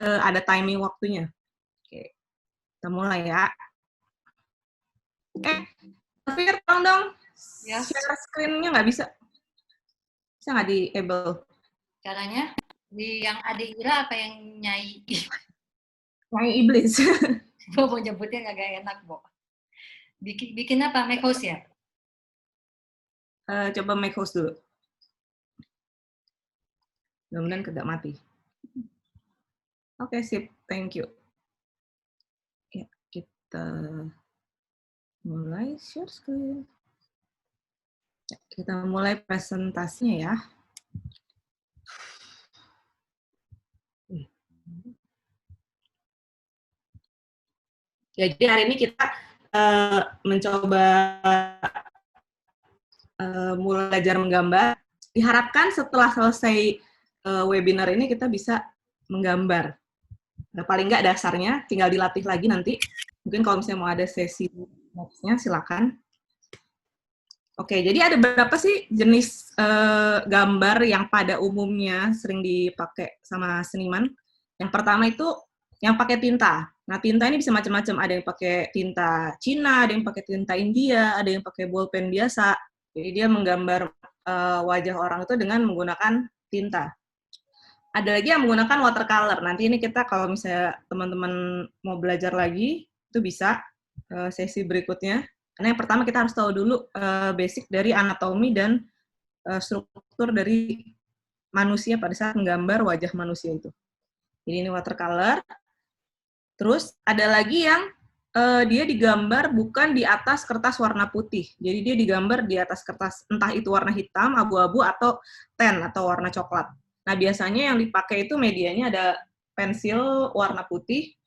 ada timing waktunya. Oke, kita mulai ya. Fir, tolong dong, share screen-nya nggak bisa. Bisa nggak di-able? Caranya? Di yang adik Ira apa yang Nyai? Nyai Iblis. Gue mau nyebutnya agak enak, Bo. Bikin apa? Make host ya? Coba make host dulu. Mudah-mudahan tidak mati. Oke, sip. Thank you. Ya, kita mulai share screen. Ya, kita mulai presentasinya ya. Jadi hari ini kita mencoba mulai belajar menggambar. Diharapkan setelah selesai webinar ini kita bisa menggambar. Nah, paling nggak dasarnya, tinggal dilatih lagi nanti. Mungkin kalau misalnya mau ada sesi next-nya, silakan. Oke, jadi ada berapa sih jenis gambar yang pada umumnya sering dipakai sama seniman? Yang pertama itu yang pakai tinta. Nah, tinta ini bisa macam-macam. Ada yang pakai tinta Cina, ada yang pakai tinta India, ada yang pakai bolpen biasa. Jadi dia menggambar wajah orang itu dengan menggunakan tinta. Ada lagi yang menggunakan watercolor. Nanti ini kita kalau misalnya teman-teman mau belajar lagi, itu bisa sesi berikutnya. Karena yang pertama kita harus tahu dulu basic dari anatomi dan struktur dari manusia pada saat menggambar wajah manusia itu. Jadi ini watercolor. Terus ada lagi yang dia digambar bukan di atas kertas warna putih. Jadi dia digambar di atas kertas, entah itu warna hitam, abu-abu, atau tan, atau warna coklat. Nah, biasanya yang dipakai itu medianya ada pensil warna putih,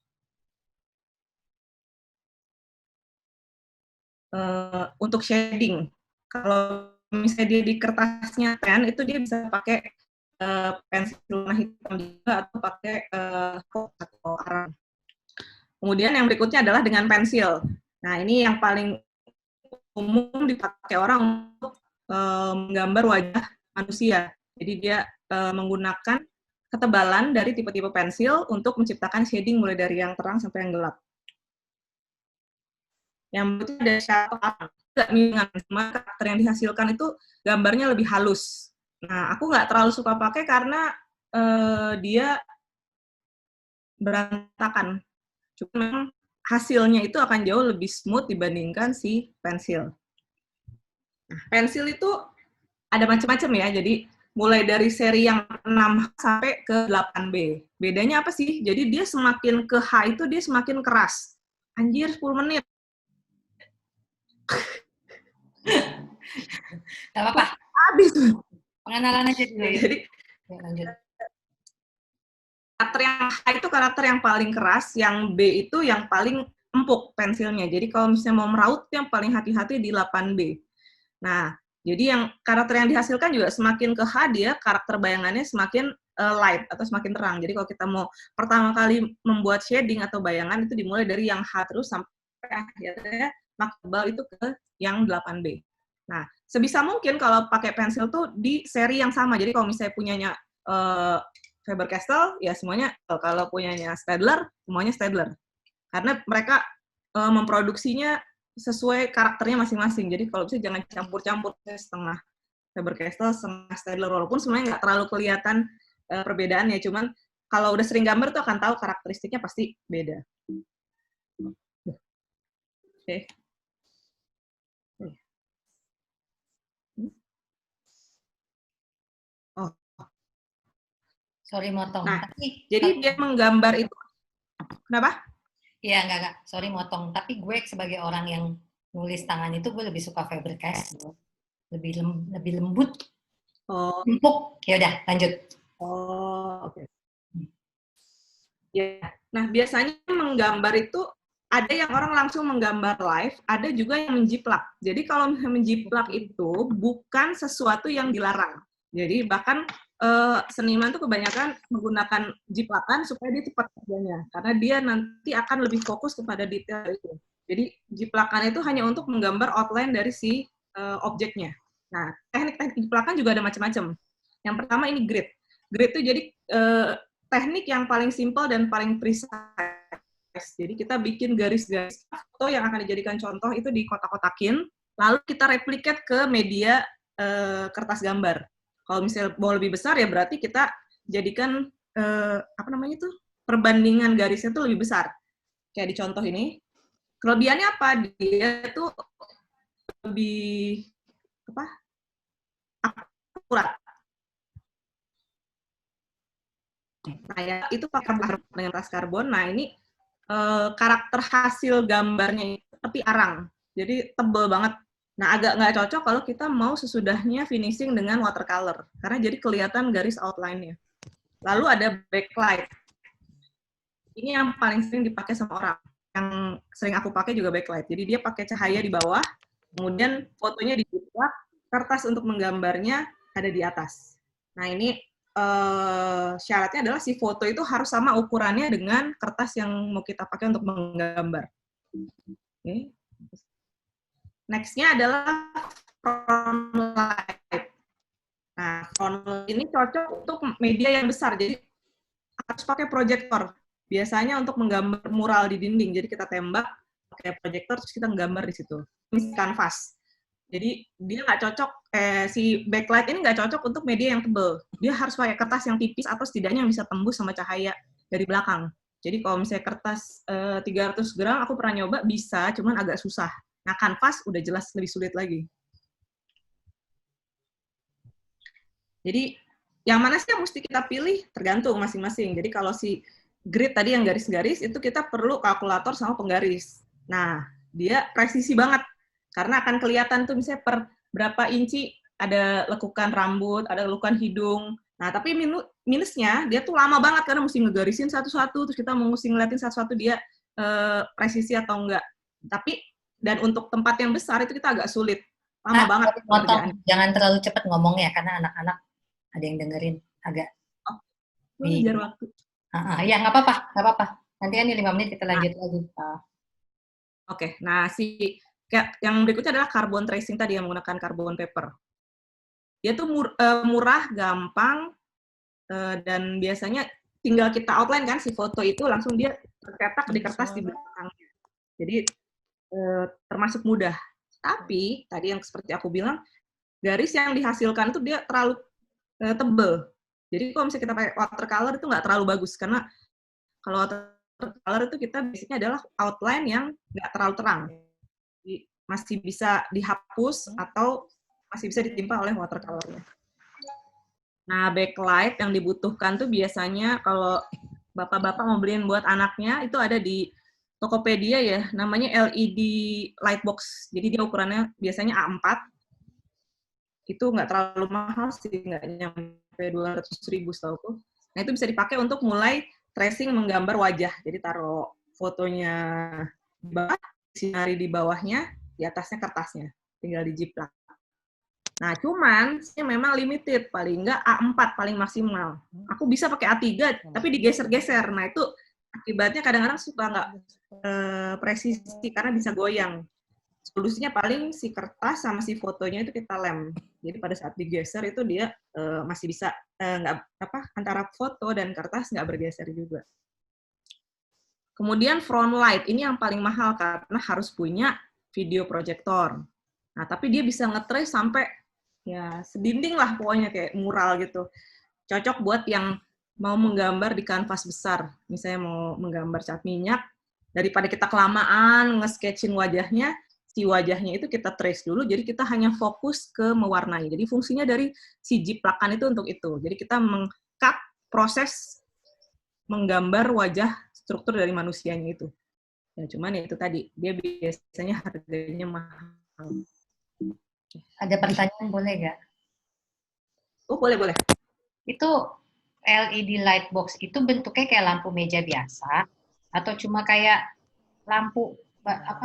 untuk shading. Kalau misalnya dia di kertasnya tan, itu dia bisa pakai pensil warna hitam juga, atau pakai atau arang. Kemudian yang berikutnya adalah dengan pensil. Nah, ini yang paling umum dipakai orang untuk menggambar wajah manusia. Jadi dia menggunakan ketebalan dari tipe-tipe pensil untuk menciptakan shading mulai dari yang terang sampai yang gelap. Yang berikutnya ada shadow arang. Sama karakter yang dihasilkan itu gambarnya lebih halus. Nah, aku nggak terlalu suka pakai karena dia berantakan. Cuma memang hasilnya itu akan jauh lebih smooth dibandingkan si pensil. Nah, pensil itu ada macam-macam ya, jadi mulai dari seri yang 6 sampai ke 8B. Bedanya apa sih? Jadi dia semakin ke H itu dia semakin keras. Anjir, 10 menit. Gak apa-apa. Habis. Pengenalan aja dulu. Jadi, ya, lanjut. Karakter yang H itu karakter yang paling keras, yang B itu yang paling empuk pensilnya. Jadi kalau misalnya mau meraut, yang paling hati-hati di 8B. Nah, jadi yang karakter yang dihasilkan juga semakin ke H, dia karakter bayangannya semakin light atau semakin terang. Jadi kalau kita mau pertama kali membuat shading atau bayangan, itu dimulai dari yang H terus sampai akhirnya makin tebal itu ke yang 8B. Nah, sebisa mungkin kalau pakai pensil tuh di seri yang sama. Jadi kalau misalnya punyanya Faber-Castell, ya semuanya, kalau punyanya Staedtler, semuanya Staedtler. Karena mereka memproduksinya sesuai karakternya masing-masing. Jadi kalau bisa jangan campur-campur, setengah Faber-Castell, setengah Staedtler, walaupun sebenarnya nggak terlalu kelihatan perbedaannya. Cuman kalau udah sering gambar tuh akan tahu karakteristiknya pasti beda. Oke. Oh. Sorry motong. Nah, tapi jadi dia menggambar itu. Kenapa? Iya, enggak. Sorry motong. Tapi gue sebagai orang yang nulis tangan itu, gue lebih suka Faber-Castell. Lebih lembut. Oh. Empuk. Ya udah, lanjut. Oh, oke. Ya. Nah, biasanya menggambar itu ada yang orang langsung menggambar live, ada juga yang menjiplak. Jadi kalau menjiplak itu bukan sesuatu yang dilarang. Jadi bahkan seniman tuh kebanyakan menggunakan jiplakan supaya dia cepat kerjanya, karena dia nanti akan lebih fokus kepada detail itu. Jadi jiplakan itu hanya untuk menggambar outline dari si objeknya. Nah, teknik-teknik jiplakan juga ada macam-macam. Yang pertama ini grid. Grid itu jadi teknik yang paling simple dan paling precise. Jadi kita bikin garis-garis foto yang akan dijadikan contoh itu di kotak-kotakin, lalu kita replicate ke media kertas gambar. Kalau misalnya mau lebih besar ya berarti kita jadikan apa namanya tuh perbandingan garisnya tuh lebih besar. Kayak di contoh ini, kelebihannya apa? Dia tuh lebih apa? Akurat. Nah, ya, itu pakai dengan kertas karbon. Nah, ini karakter hasil gambarnya seperti arang. Jadi tebel banget. Nah, agak nggak cocok kalau kita mau sesudahnya finishing dengan watercolor. Karena jadi kelihatan garis outline-nya. Lalu ada backlight. Ini yang paling sering dipakai sama orang. Yang sering aku pakai juga backlight. Jadi dia pakai cahaya di bawah, kemudian fotonya dibuat, kertas untuk menggambarnya ada di atas. Nah, ini syaratnya adalah si foto itu harus sama ukurannya dengan kertas yang mau kita pakai untuk menggambar. Okay. Next-nya adalah front light. Nah, front light ini cocok untuk media yang besar, jadi harus pakai proyektor. Biasanya untuk menggambar mural di dinding, jadi kita tembak pakai proyektor terus kita menggambar di situ. Ini kanvas. Jadi dia nggak cocok, si backlight ini nggak cocok untuk media yang tebal. Dia harus pakai kertas yang tipis atau setidaknya yang bisa tembus sama cahaya dari belakang. Jadi kalau misalnya kertas 300 gram, aku pernah nyoba bisa, cuman agak susah. Nah, kanvas udah jelas lebih sulit lagi. Jadi yang mana sih yang mesti kita pilih? Tergantung masing-masing. Jadi kalau si grid tadi yang garis-garis, itu kita perlu kalkulator sama penggaris. Nah, dia presisi banget. Karena akan kelihatan tuh misalnya per berapa inci ada lekukan rambut, ada lekukan hidung. Nah, tapi minusnya dia tuh lama banget karena mesti ngegarisin satu-satu, terus kita mesti ngeliatin satu-satu dia presisi atau enggak. Tapi, dan untuk tempat yang besar itu kita agak sulit. Lama banget pekerjaan. Jangan terlalu cepat ngomongnya, karena anak-anak ada yang dengerin agak. Ngejar waktu. Ya, nggak apa-apa. Nanti kan 5 menit kita lanjut lagi. Oke, nah yang berikutnya adalah carbon tracing tadi yang menggunakan carbon paper. Dia tuh murah, gampang, dan biasanya tinggal kita outline kan si foto itu langsung dia tercetak di kertas di belakangnya. Jadi termasuk mudah. Tapi tadi yang seperti aku bilang, garis yang dihasilkan itu dia terlalu tebel. Jadi kalau misalnya kita pakai watercolor itu nggak terlalu bagus karena kalau watercolor itu kita biasanya adalah outline yang nggak terlalu terang. Masih bisa dihapus atau masih bisa ditimpa oleh watercolor-nya. Nah, backlight yang dibutuhkan tuh biasanya kalau bapak-bapak mau beliin buat anaknya, itu ada di Tokopedia ya, namanya LED Lightbox. Jadi dia ukurannya biasanya A4. Itu nggak terlalu mahal sih, nggak nyampe 200.000 setauku. Nah, itu bisa dipakai untuk mulai tracing menggambar wajah. Jadi taruh fotonya di bawah, sinari di bawahnya, di atasnya kertasnya, tinggal dijiplak. Nah, cuman memang limited, paling enggak A4 paling maksimal. Aku bisa pakai A3, tapi digeser-geser. Nah, itu akibatnya kadang-kadang suka nggak presisi karena bisa goyang. Solusinya paling si kertas sama si fotonya itu kita lem. Jadi pada saat digeser itu dia masih bisa antara foto dan kertas nggak bergeser juga. Kemudian front light, ini yang paling mahal karena harus punya video proyektor. Nah, tapi dia bisa nge-trace sampai ya sedinding lah pokoknya kayak mural gitu. Cocok buat yang mau menggambar di kanvas besar. Misalnya mau menggambar cat minyak, daripada kita kelamaan nge-sketchin wajahnya, si wajahnya itu kita trace dulu, jadi kita hanya fokus ke mewarnai. Jadi fungsinya dari si jiplakan itu untuk itu. Jadi kita meng-cut proses menggambar wajah struktur dari manusianya itu. Ya, cuman ya itu tadi, dia biasanya harganya mahal. Ada pertanyaan boleh nggak? Oh, boleh. Itu LED light box itu bentuknya kayak lampu meja biasa atau cuma kayak lampu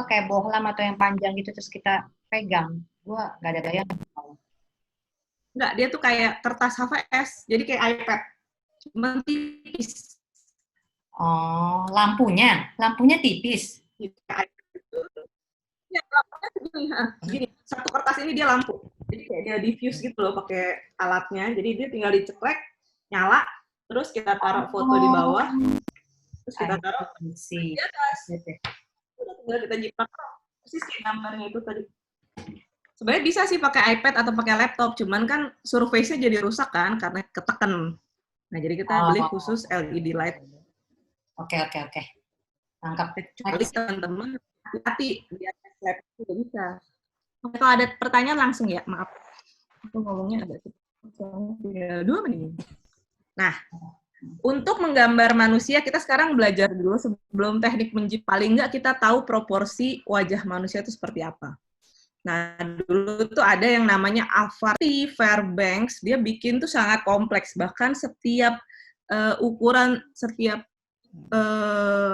kayak bohlam atau yang panjang gitu terus kita pegang? Gua nggak ada bayangan. Enggak, dia tuh kayak kertas HVS, jadi kayak iPad, cuma tipis. Oh, lampunya tipis. Ya, lampunya segini. Satu kertas ini dia lampu. Jadi kayak dia diffuse gitu loh pakai alatnya. Jadi dia tinggal diceklek, nyala, terus kita taruh foto di bawah, terus kita taruh sih. di atas. Udah tinggal kita jiplak persis kayak gambarnya itu tadi. Sebenarnya bisa sih pakai iPad atau pakai laptop, cuman kan surface-nya jadi rusak kan karena ketekan. Nah, jadi kita beli khusus LED light. Oke. Tangkap. Kecuali teman-teman hati di atas laptop juga bisa. Oke, kalau ada pertanyaan langsung ya, maaf. Aku ngomongnya agak cepat. 2 menit. Nah, untuk menggambar manusia, kita sekarang belajar dulu sebelum teknik menjip. Paling nggak kita tahu proporsi wajah manusia itu seperti apa. Nah, dulu tuh ada yang namanya Avarti Fairbanks, dia bikin tuh sangat kompleks, bahkan setiap ukuran, setiap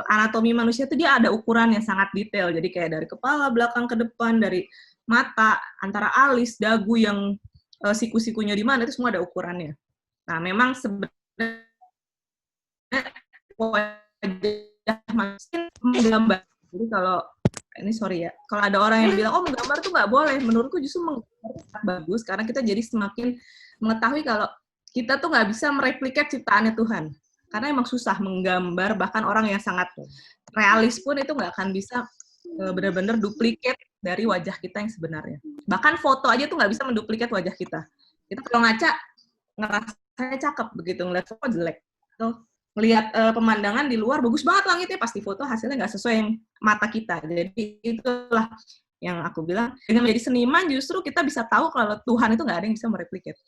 anatomi manusia tuh dia ada ukuran yang sangat detail, jadi kayak dari kepala, belakang ke depan, dari mata, antara alis, dagu yang siku-sikunya di mana, itu semua ada ukurannya. Nah, memang sebenarnya wajah manusia menggambar, jadi kalau ini sorry ya, kalau ada orang yang bilang, oh menggambar tuh nggak boleh, menurutku justru menggambar itu bagus, karena kita jadi semakin mengetahui kalau kita tuh nggak bisa mereplikat ciptaannya Tuhan. Karena emang susah menggambar, bahkan orang yang sangat realis pun itu nggak akan bisa benar-benar duplikat dari wajah kita yang sebenarnya. Bahkan foto aja tuh nggak bisa menduplikat wajah kita. Kita kalau ngaca, ngerasanya cakep, begitu ngeliat foto jelek. Tuh, melihat pemandangan di luar bagus banget langitnya, pasti foto hasilnya nggak sesuai yang mata kita. Jadi itulah yang aku bilang, dengan menjadi seniman justru kita bisa tahu kalau Tuhan itu nggak ada yang bisa mereplikat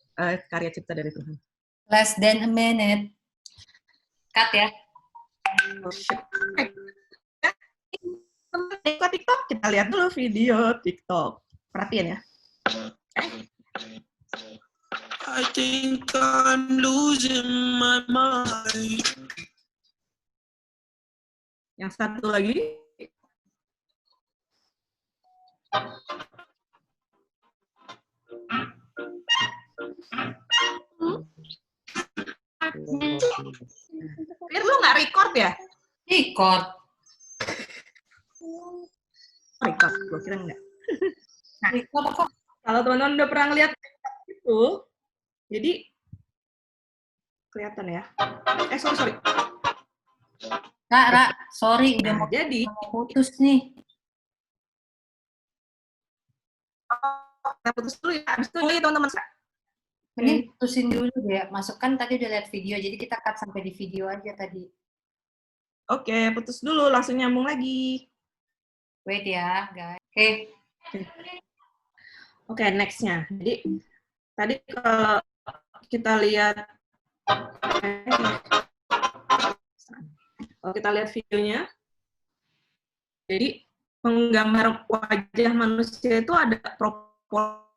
karya cipta dari Tuhan. Less than a minute. Cut ya. TikTok, kita lihat dulu video TikTok. Perhatian ya. I think I'm losing my mind. Yang satu lagi. Fir, lu nggak record ya? Record. Record, gue kira nggak. Nah, record kok. Kalau teman-teman udah pernah lihat itu, jadi kelihatan ya. Sorry. Ra, sorry udah Nah, mau jadi putus nih. Kita putus dulu ya. Habis itu lagi teman-teman. Mending putusin dulu deh. Masukkan tadi udah lihat video, jadi kita cut sampai di video aja tadi. Oke, putus dulu, langsung nyambung lagi. Wait ya, guys. Oke, next-nya. Jadi, tadi kalau kita lihat videonya, jadi menggambar wajah manusia itu ada proporsinya.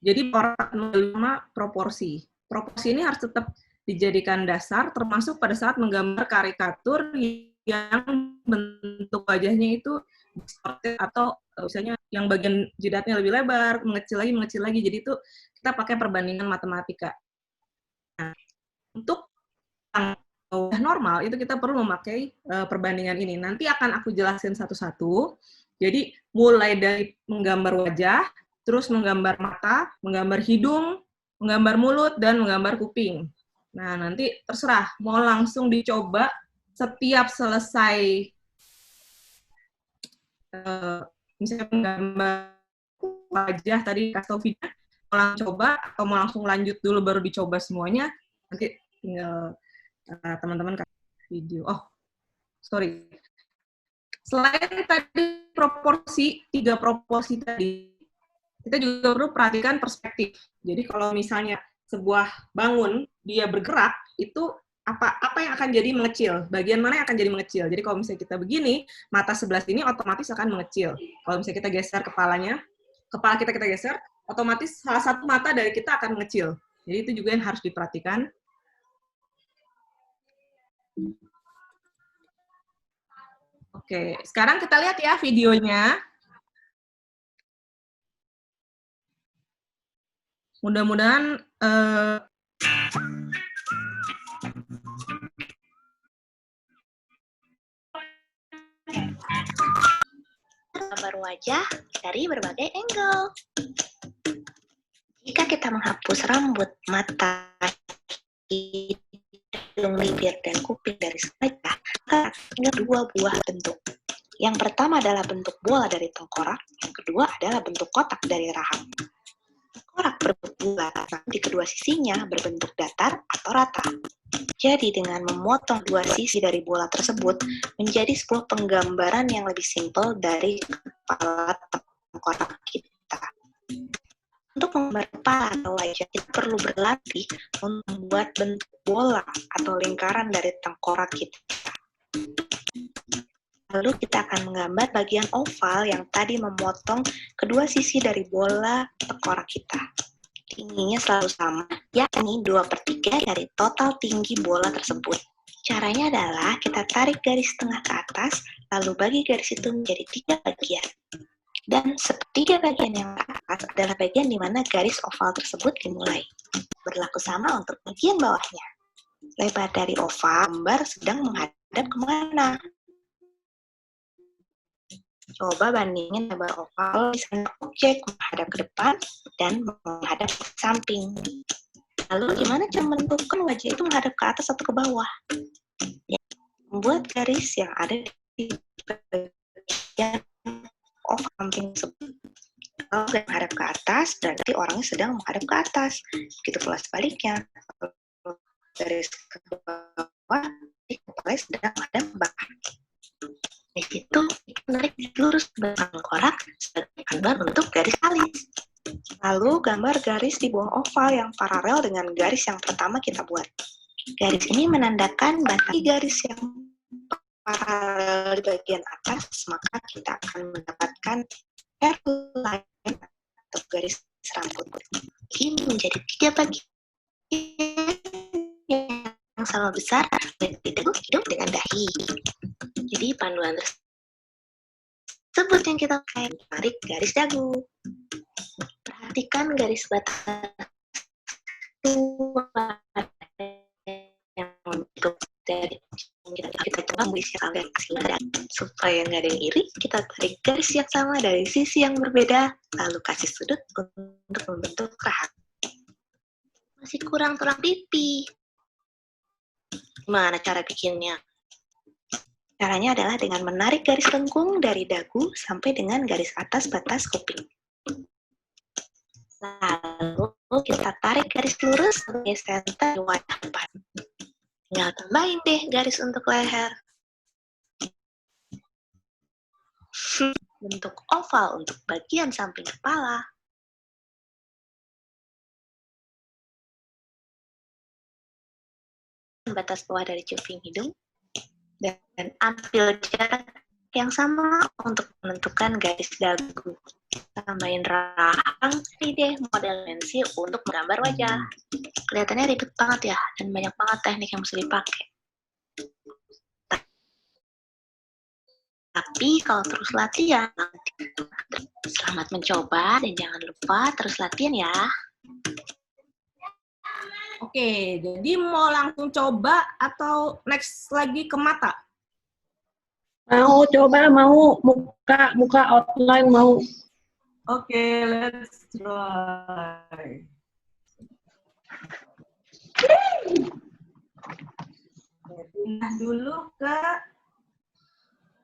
Jadi orang proporsi. Proporsi ini harus tetap dijadikan dasar, termasuk pada saat menggambar karikatur yang bentuk wajahnya itu distorted atau misalnya yang bagian jidatnya lebih lebar, mengecil lagi. Jadi itu kita pakai perbandingan matematika. Nah, untuk wajah normal itu kita perlu memakai perbandingan ini. Nanti akan aku jelasin satu-satu. Jadi mulai dari menggambar wajah, terus menggambar mata, menggambar hidung, menggambar mulut, dan menggambar kuping. Nah, nanti terserah mau langsung dicoba setiap selesai misalnya menggambar wajah tadi kasih tau video, mau langsung coba atau mau langsung lanjut dulu baru dicoba semuanya, nanti tinggal teman-teman kasih video. Oh, sorry. Selain tadi proporsi, 3 proporsi tadi, kita juga perlu perhatikan perspektif. Jadi kalau misalnya sebuah bangun, dia bergerak, itu apa yang akan jadi mengecil? Bagian mana yang akan jadi mengecil? Jadi kalau misalnya kita begini, mata sebelah sini otomatis akan mengecil. Kalau misalnya kita geser kepala kita geser, otomatis salah satu mata dari kita akan mengecil. Jadi itu juga yang harus diperhatikan. Oke, sekarang kita lihat ya videonya. Mudah-mudahan gambar wajah dari berbagai angle. Jika kita menghapus rambut, mata, hidung, bibir, dan kuping dari wajah, maka tinggal dua buah bentuk. Yang pertama adalah bentuk bola dari tengkorak, yang kedua adalah bentuk kotak dari rahang. Tengkorak berbentuk bulat, di kedua sisinya berbentuk datar atau rata. Jadi dengan memotong dua sisi dari bola tersebut menjadi sebuah penggambaran yang lebih simpel dari kepala tengkorak kita. Untuk menggambar kepala atau wajah, kita perlu berlatih untuk membuat bentuk bola atau lingkaran dari tengkorak kita. Lalu kita akan menggambar bagian oval yang tadi memotong kedua sisi dari bola tengkorak kita. Tingginya selalu sama, yakni 2/3 dari total tinggi bola tersebut. Caranya adalah kita tarik garis tengah ke atas, lalu bagi garis itu menjadi 3 bagian. Dan sepertiga bagian yang ke atas adalah bagian di mana garis oval tersebut dimulai. Berlaku sama untuk bagian bawahnya. Lebar dari oval, gambar sedang menghadap kemana? Coba bandingin lebar oval di sana objek menghadap ke depan dan menghadap ke samping. Lalu gimana cara menentukan wajah itu menghadap ke atas atau ke bawah? Ya, membuat garis yang ada di bagian oval samping tersebut. Kalau menghadap ke atas, berarti orangnya sedang menghadap ke atas. Begitu pula sebaliknya. Kalau garis ke bawah, kepala sedang menghadap ke bawah. Di situ menarik lurus ke belakang tengkorak sebagai gambar bentuk garis alis. Lalu gambar garis di bawah oval yang paralel dengan garis yang pertama kita buat. Garis ini menandakan batang garis yang paralel di bagian atas, maka kita akan mendapatkan hairline atau garis rambut. Ini menjadi 3 bagian yang sama besar, hidung dengan dahi. Jadi panduan tersebut yang kita pakai tarik garis dagu. Perhatikan garis batas yang bentuk dari kita coba mengisi garis asli supaya nggak ada yang iri. Kita tarik garis yang sama dari sisi yang berbeda, lalu kasih sudut untuk membentuk rahang. Masih kurang tulang pipi. Gimana cara bikinnya? Caranya adalah dengan menarik garis lengkung dari dagu sampai dengan garis atas batas kuping. Lalu kita tarik garis lurus sebagai senter di wajah depan. Tinggal tambahin deh garis untuk leher. Bentuk oval untuk bagian samping kepala. Batas bawah dari cuping hidung. Dan ambil jarak yang sama untuk menentukan garis dagu. Tambahin rahang, ini deh model pensil untuk menggambar wajah. Kelihatannya ribet banget ya, dan banyak banget teknik yang mesti dipakai. Tapi kalau terus latihan, selamat mencoba dan jangan lupa terus latihan ya. Oke, jadi mau langsung coba atau next lagi ke mata? Mau coba, mau muka outline mau. Oke, let's try. Pindah dulu ke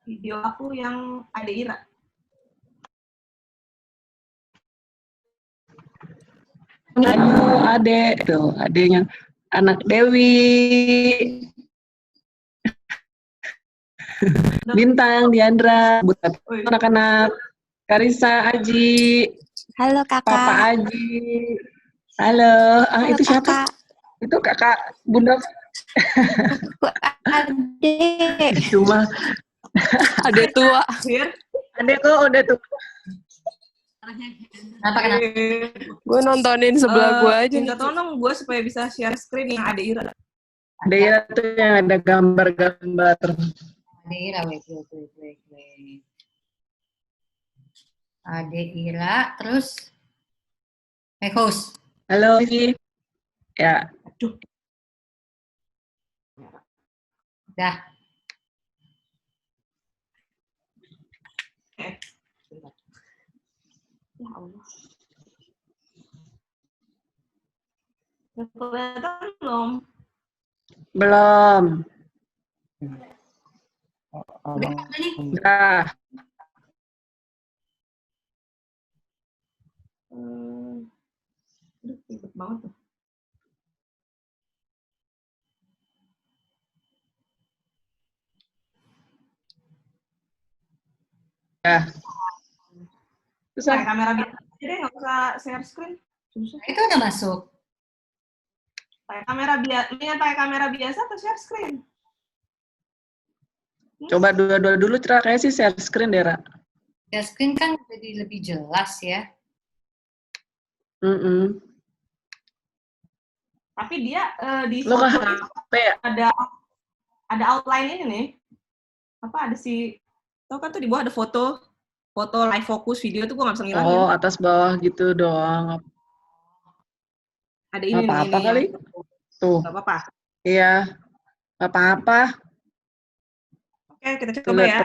video aku yang ada Ira. Ayo, adek tuh, adeknya anak Dewi. Bintang, Diandra, buat anak-anak Karisa, Aji. Halo kakak. Papa Aji. Halo. Halo, Itu siapa? kakak. Itu kakak Bunda. Adek. Cuma Adek tua. adek kok udah tuh. Kenapa? Gue nontonin sebelah gue aja. Minta tolong gue supaya bisa share screen yang ada Ira. Ada ya tuh yang ada gambar-gambar. Ade Ira, wait. Ade Ira, terus host. Halo, Iji. Ya. Aduh. Dah. Ya Allah. Udah kelihatan belum? Belum. Udah ada nih. Udah. Aduh, ribet banget tuh. Ya. Susah. Pakai kamera biasa aja deh, nggak usah share screen. Susah. Itu udah masuk. Mendingan pakai kamera biasa atau share screen? Coba dua-dua dulu, kayaknya sih share screen deh, Ra. Ya screen kan jadi lebih jelas ya. Tapi dia di Lo ke foto itu HP ya? ada outline ini nih. Apa ada tau kan tuh di bawah ada foto live focus video tuh gue nggak bisa ngilangin. Oh, atas bawah gitu doang. Ada ini apa-apa nih. Kali? Tuh. Gak apa-apa. Iya. Apa-apa. Oke, kita coba ya.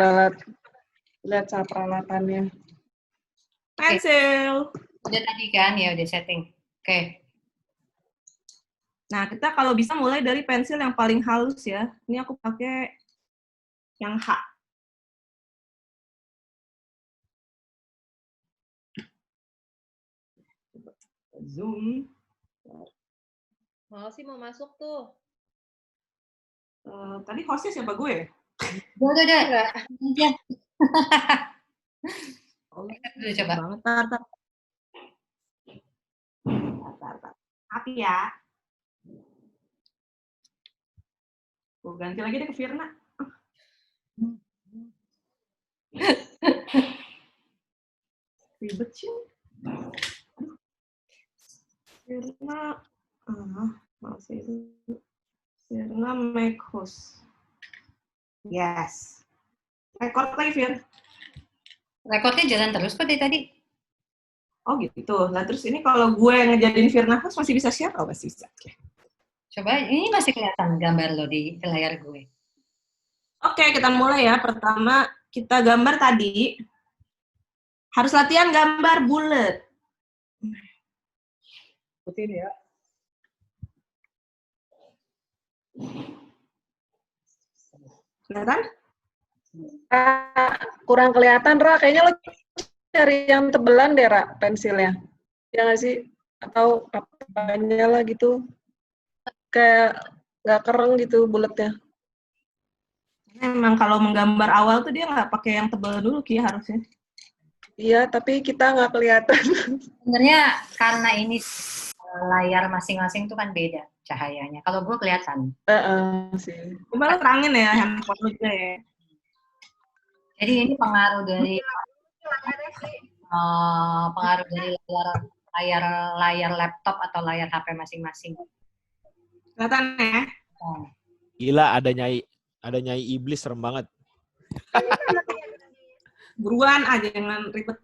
Lihat cara peralatannya. Pensil. Udah tadi kan ya, udah setting. Oke. Nah, kita kalau bisa mulai dari pensil yang paling halus ya. Ini aku pakai yang H. Zoom. Mau sih mau masuk tuh. Tadi hostnya siapa gue? Udah. Iya. Udah coba. Banget, tar. Hati ya. Gue ganti lagi deh ke Firna. Ribet sih. Firna, masih itu. Firna make host. Yes. Record lagi, Fir. Rekodnya jalan terus kok dari tadi. Oh gitu. Nah terus ini kalau gue ngejadiin Firna host masih bisa share? Oh masih bisa. Okay. Coba, ini masih kelihatan gambar lo di layar gue. Oke, kita mulai ya. Pertama, kita gambar tadi. Harus latihan gambar bulat. Ikutin ya. Kelihatan? Kurang kelihatan, Ra. Kayaknya lo cari yang tebelan deh, Ra, pensilnya. Ya nggak sih? Atau apanya lah gitu. Kayak nggak kereng gitu bulatnya. Memang kalau menggambar awal tuh dia nggak pakai yang tebal dulu, Ki, harusnya. Iya, tapi kita nggak kelihatan. Sebenarnya karena ini layar masing-masing tuh kan beda cahayanya. Kalau gue kelihatan. Sih. Coba lo terangin ya handphone lu juga ya. Jadi ini pengaruh dari layar laptop atau layar HP masing-masing. Kelihatan ya? Gila, ada nyai iblis, serem banget. Buruan aja, jangan ribet.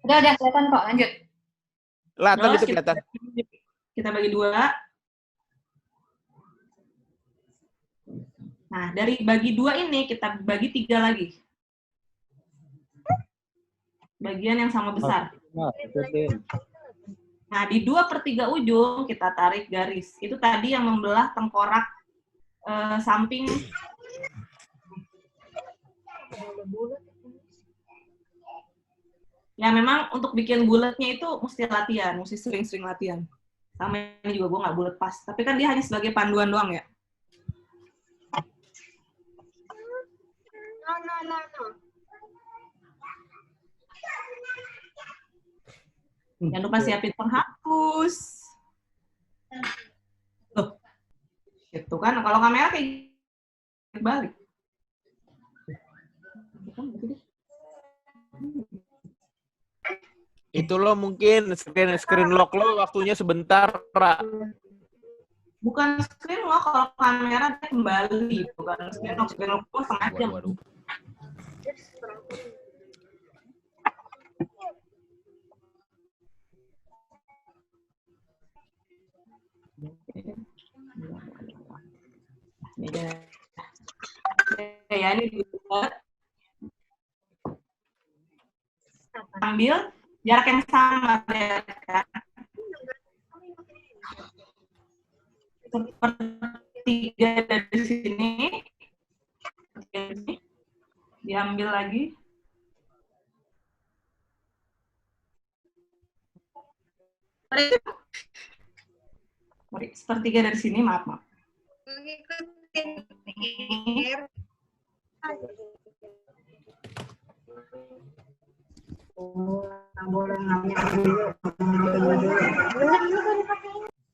Udah kelihatan kok, lanjut. Kelihatan Terus itu kelihatan. Kita bagi 2. Nah, dari bagi 2 ini kita bagi 3 lagi. Bagian yang sama besar. Nah, di 2/3 ujung kita tarik garis. Itu tadi yang membelah tengkorak samping. Ya, memang untuk bikin bulatnya itu mesti latihan, mesti sering-sering latihan. Sama ini juga gue nggak bulat pas. Tapi kan dia hanya sebagai panduan doang ya. No. Jangan lupa siapin penghapus. Loh, itu kan kalau kamera kayak balik. Itu lo mungkin screen lock lo waktunya sebentar, Ra. Bukan screen lock, kalau kamera dia kembali. Bukan screen lock lo setengah jam. Waduh. Ya, ini dibuat. Ambil jarak yang sama. Ya. sepertiga dari sini, diambil lagi. Sepertiga dari sini, maaf.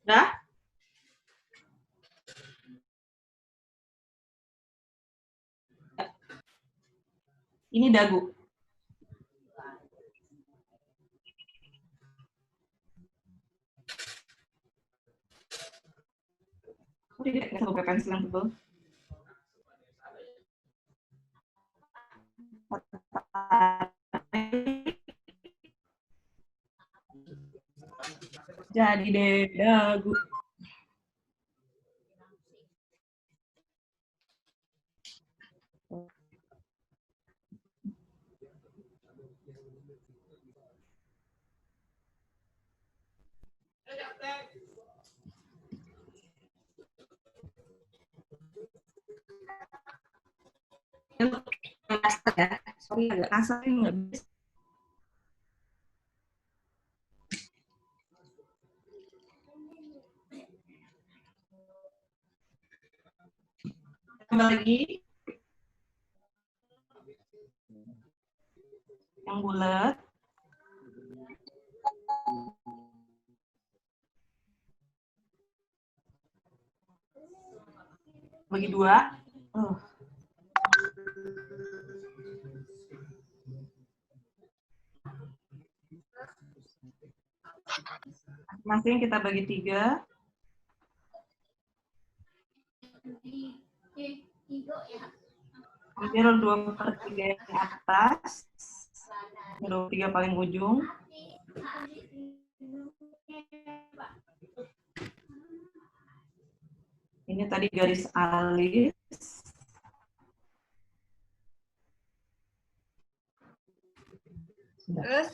Udah? Ini dagu. Tidak pakai pensil yang tebal. Jadi deh dagu. Ya, sorry agak kasar nggak bisa. Tambah lagi yang bulat. Bagi dua. Masing kita bagi 3. Ambil 2/3 yang atas, 2/3 paling ujung. Ini tadi garis alis. Terus?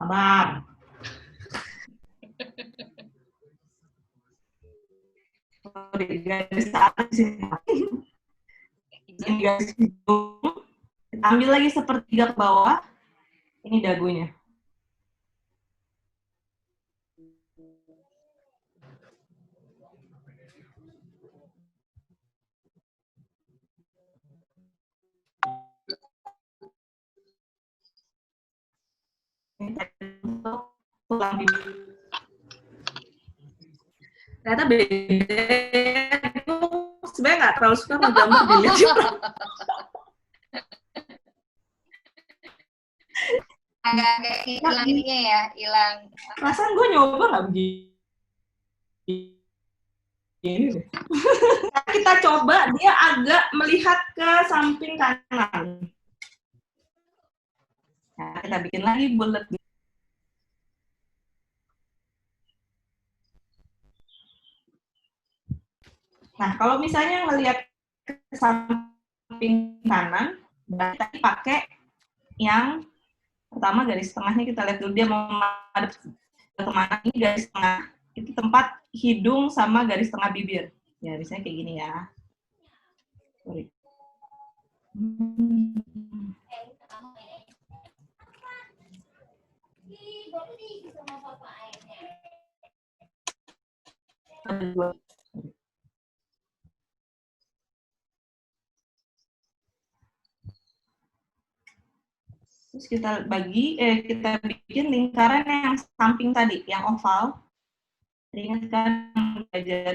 Sabar. Garis alis ini garis hidung. Kita ambil lagi sepertiga ke bawah. Ini dagunya. Untuk tulang bibir. Ternyata beda itu sebenarnya nggak terlalu suka menggambar dilihat. Agak-agak hilang ininya ya, hilang. Perasaan gue nyoba nggak begini. Kita coba dia agak melihat ke samping kanan. Nah, kita bikin lagi bulat. Nah, kalau misalnya ngelihat ke samping kanan, berarti pakai yang pertama garis tengahnya kita lihat dulu dia mau madep kemana. Ini garis tengah, itu tempat hidung sama garis tengah bibir. Ya, misalnya kayak gini ya. Sorry. Terus kita kita bikin lingkaran yang samping tadi, yang oval. Ingatkan belajar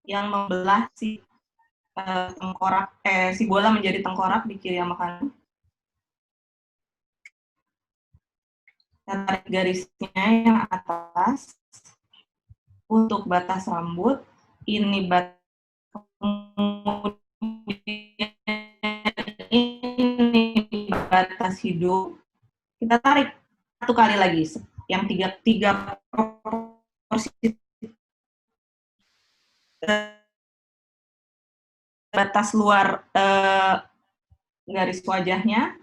yang membelah si tengkorak, si bola menjadi tengkorak di kiri sama kanan. Kita tarik garisnya yang atas untuk batas rambut. Ini batas ini batas hidung, kita tarik 1 kali lagi, yang tiga proporsi batas luar garis wajahnya.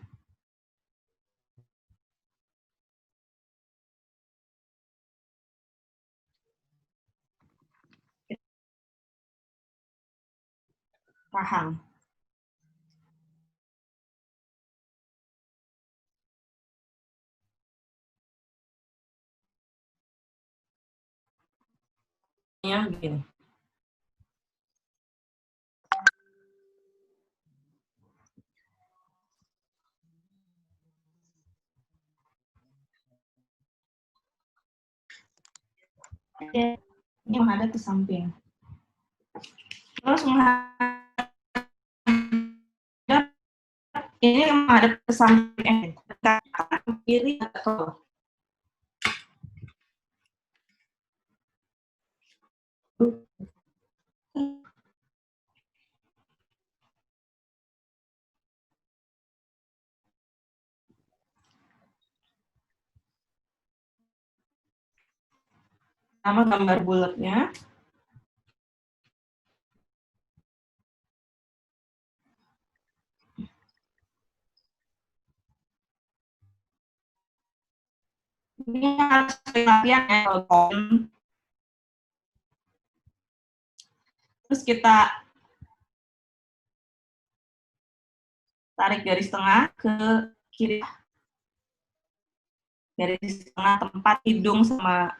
rahang. Ya, begini. Ini menghadap ke samping. Terus menghadap ini menghadap ke samping, ke kiri atau sama gambar bulatnya. Ini harus latihan ya kalau terus kita tarik garis tengah ke kiri, garis tengah tempat hidung sama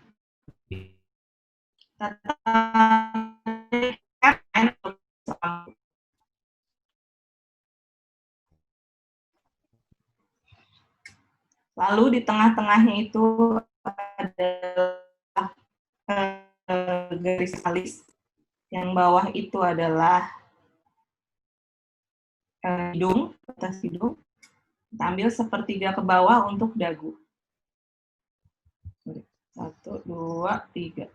lalu di tengah-tengahnya itu adalah garis alis, yang bawah itu adalah hidung, atas hidung. Kita ambil sepertiga ke bawah untuk dagu. 1, 2, 3.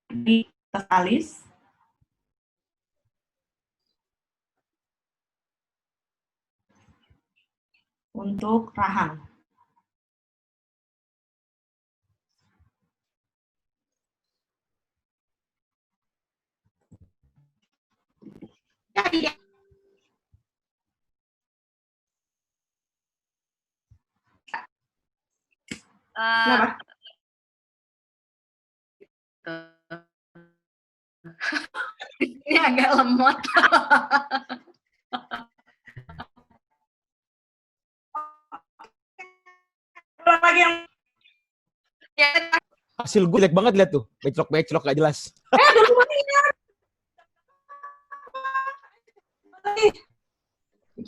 Di atas alis. Untuk rahang. Kenapa? Ini agak lemot. Ulang lagi yang Hasil gue jelek banget lihat tuh. Beclok-beclok gak jelas.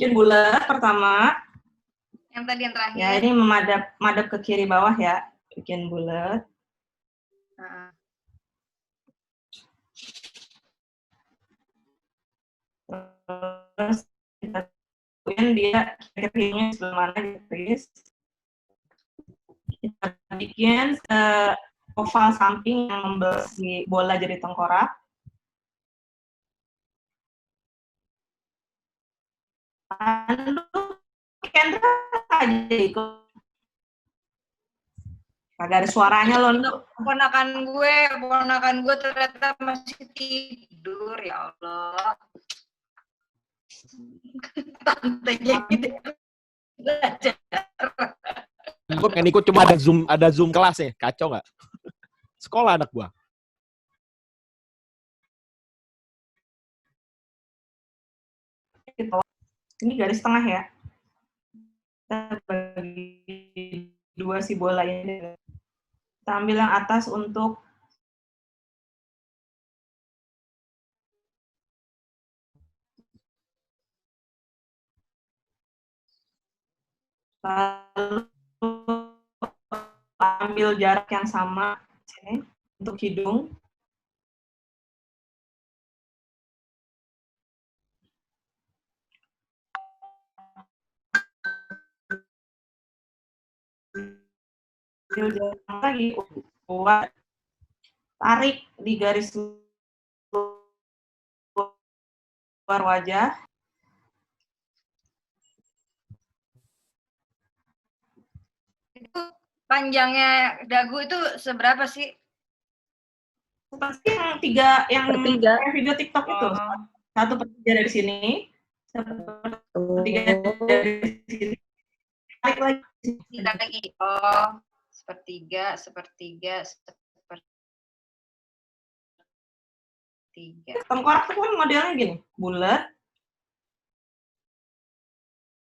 bikin bulat pertama. Yang tadi yang terakhir. Ya, ini madap ke kiri bawah ya. Bikin bulat. Terus kita tentuin dia kiri-kirinya sebelah mana garis. Kita bikin oval samping yang membelah si bola jadi tengkorak. Lalu Kendra aja ikut. Kagak ada suaranya loh, Nduk. Ponakan gue ternyata masih tidur, ya Allah. Tantenya gitu. Belajar. Gue pengen ikut cuma ada zoom kelas ya, kacau nggak? Sekolah anak gua. Ini garis tengah ya. Kita bagi dua si bola ini. Kita ambil yang atas untuk lalu ambil jarak yang sama sini untuk hidung. Ambil jarak lagi buat tarik di garis luar wajah. Itu panjangnya dagu itu seberapa sih? Seperti yang yang Sepertiga. video TikTok itu. 1/3 dari sini, 1/3 dari sini. Tarik lagi. Tidak lagi. Oh, sepertiga, sepertiga, sepertiga. 3. Tengkorak itu kan modelnya gini, bulat,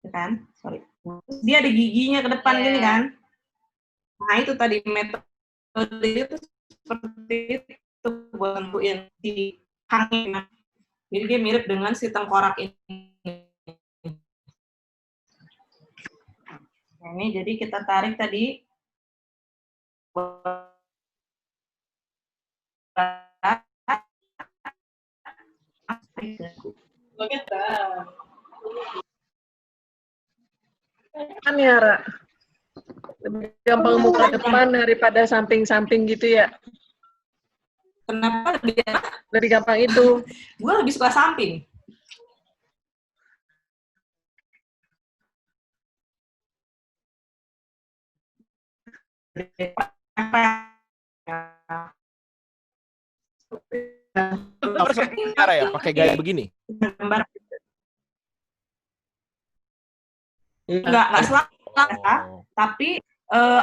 ya kan? Sorry. Terus dia ada giginya ke depan gini kan? Nah itu tadi metode itu seperti itu buat nentuin si hangnya. Jadi dia mirip dengan si tengkorak ini. Nah, ini jadi kita tarik tadi. Kan ya, Ra? Lebih gampang muka depan daripada samping-samping gitu ya. Kenapa Lebih gampang itu. gue lebih suka samping? Harus cara ya, pakai gaya begini. Gambar Iya. nggak selalu ya, Oh. tapi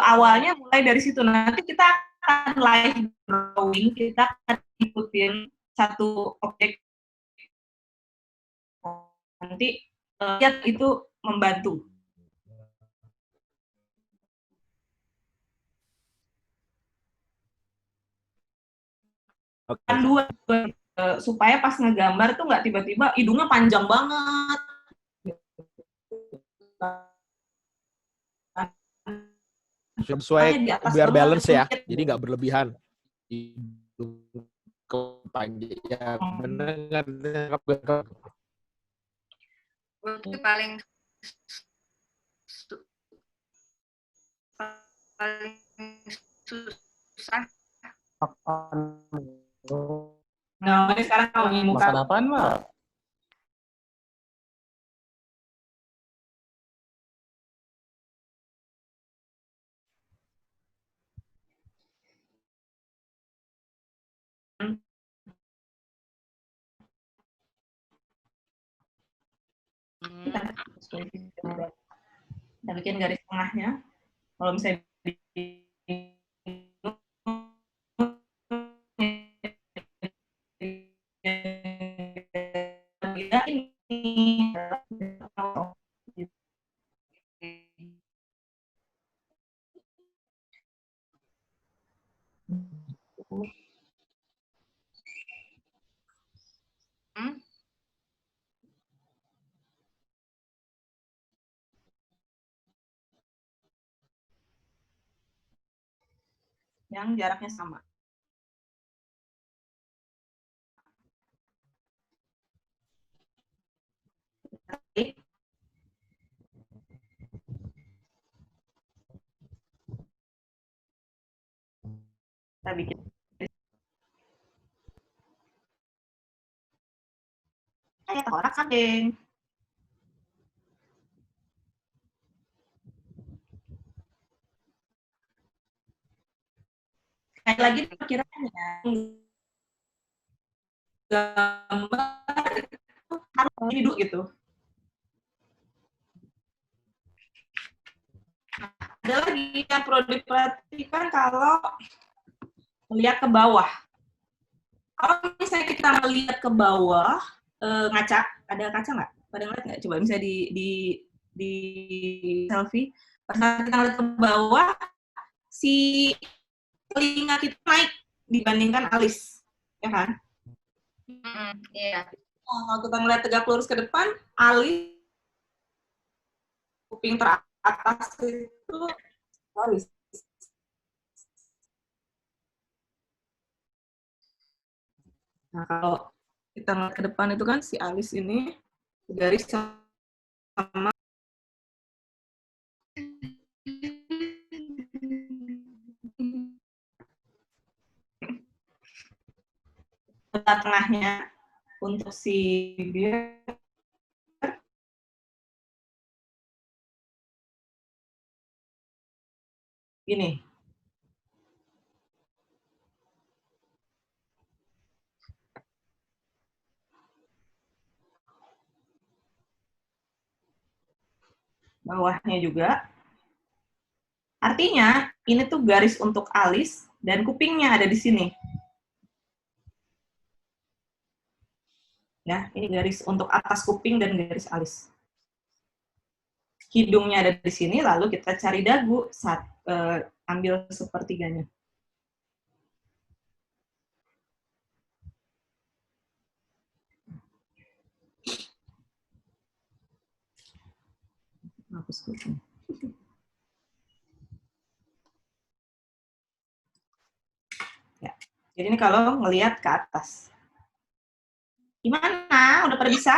awalnya mulai dari situ. Nanti kita akan live drawing, kita akan ikutin satu objek. Nanti lihat itu membantu. Oke. Kan dua supaya pas ngegambar tuh nggak tiba-tiba hidungnya panjang banget. Sesuai Di atas biar banget, balance ya, sempit. jadi nggak berlebihan. Kepanjang ya, bener nggak? Itu paling susah. Nah, ini sekarang kalau muka Makan apaan, Mbak? kita bikin garis tengahnya. Kalau misalnya yang jaraknya sama. Oke. Kita bikin kayak tengkorak samping. Sekali lagi perkiraannya gambar itu harus ini dulu gitu. Ada lagi yang perlu diperhatikan kalau melihat ke bawah. Kalau misalnya kita melihat ke bawah, ngaca, ada kaca nggak? Pada ngeliat nggak? Coba misalnya di selfie, pas kita ngeliat ke bawah, si telinga kita naik dibandingkan alis, ya kan? Iya. Kalau kita ngeliat tegak lurus ke depan, alis, kuping teratas itu alis. Nah, kalau kita ngeliat ke depan itu kan si alis ini garis sama tengahnya untuk si bibir ini. Bawahnya juga. Artinya, ini tuh garis untuk alis dan kupingnya ada di sini. Ya, ini garis untuk atas kuping dan garis alis. Hidungnya ada di sini, lalu kita cari dagu, ambil sepertiganya. Hapus kuping. Ya. Jadi ini kalau ngelihat ke atas. Gimana? Udah pada bisa?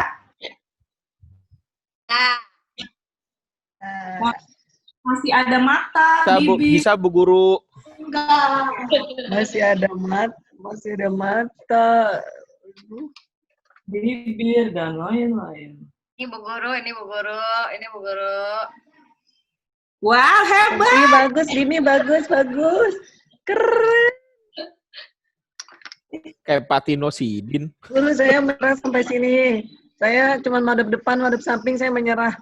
Masih ada mata, bibir. Bisa Bu Guru. Enggak. Masih ada mata. Bibir dan lain-lain. Ini Bu Guru, ini Bu Guru, ini Bu Guru. Wow, hebat. Ini bagus, Dini bagus. Keren. Kayak Patino Sidin. Dulu saya menyerah sampai sini. Saya cuma madep depan, madep samping, saya menyerah.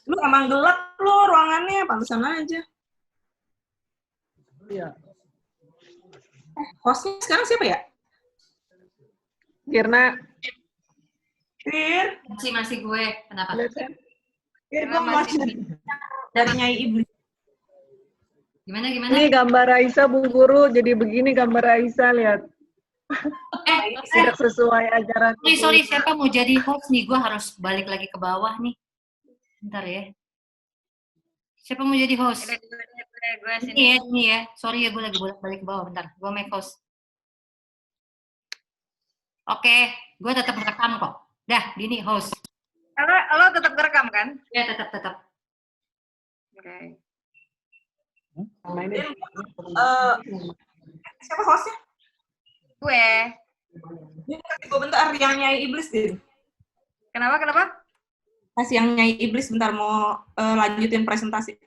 Lu emang gelap lu ruangannya, pantesan aja. Iya. Hostnya sekarang siapa ya? Kirna. Fir. Masih gue. Kenapa? Fir, gue masih dari Nyai Iblis. Gimana? Ini gambar Raisa, Bu Guru. Jadi begini gambar Raisa, lihat. Tidak sesuai ajaran. Sorry, siapa mau jadi host nih? Gue harus balik lagi ke bawah nih. Bentar ya. Siapa mau jadi host? Gue Ini ya. Sorry ya, gue lagi balik ke bawah. Bentar, gue make host. Oke, gue tetap merekam kok. Dah, Dini host. Lo tetap ngerekam kan? Ya, tetap. Oke. Siapa hostnya? Gue. Ini kasih gue bentar yang Nyai Iblis, Din. Kenapa? Kasih yang Nyai Iblis bentar, mau lanjutin presentasi.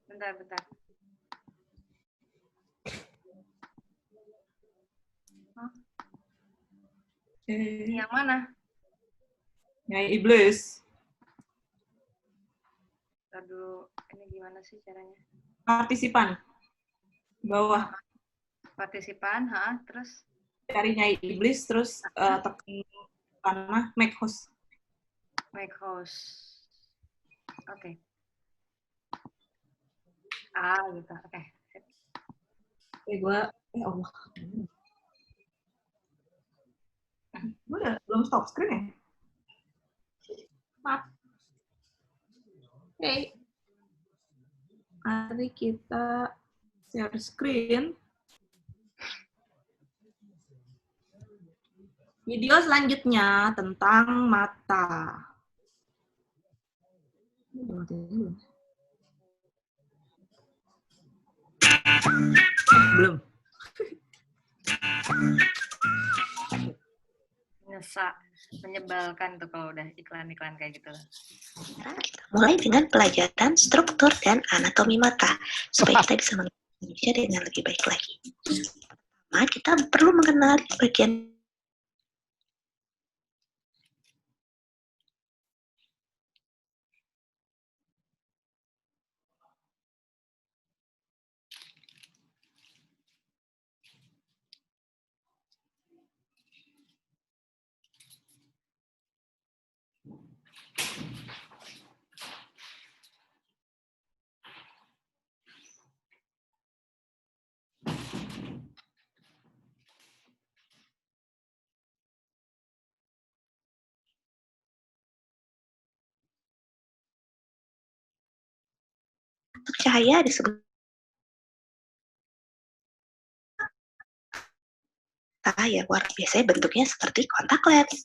Bentar. Yang mana? Nyai Iblis. Aduh, ini gimana sih caranya? Partisipan. Bawah. Partisipan, terus? Cari Nyai Iblis, terus tekan panah, make host. Make host. Oke. Gitu. Oke. Oke, gue, Allah. Gue udah belum stop screen ya? Maaf. Oke. Mari kita share screen. Video selanjutnya tentang mata. Belum. Menyebalkan tuh kalau udah iklan-iklan kayak gitu. Sekarang kita mulai dengan pelajaran struktur dan anatomi mata supaya kita bisa mengenal Indonesia dengan lebih baik lagi. Pertama, kita perlu mengenali bagian cahaya disebut cahaya warna, biasanya bentuknya seperti kontak lens.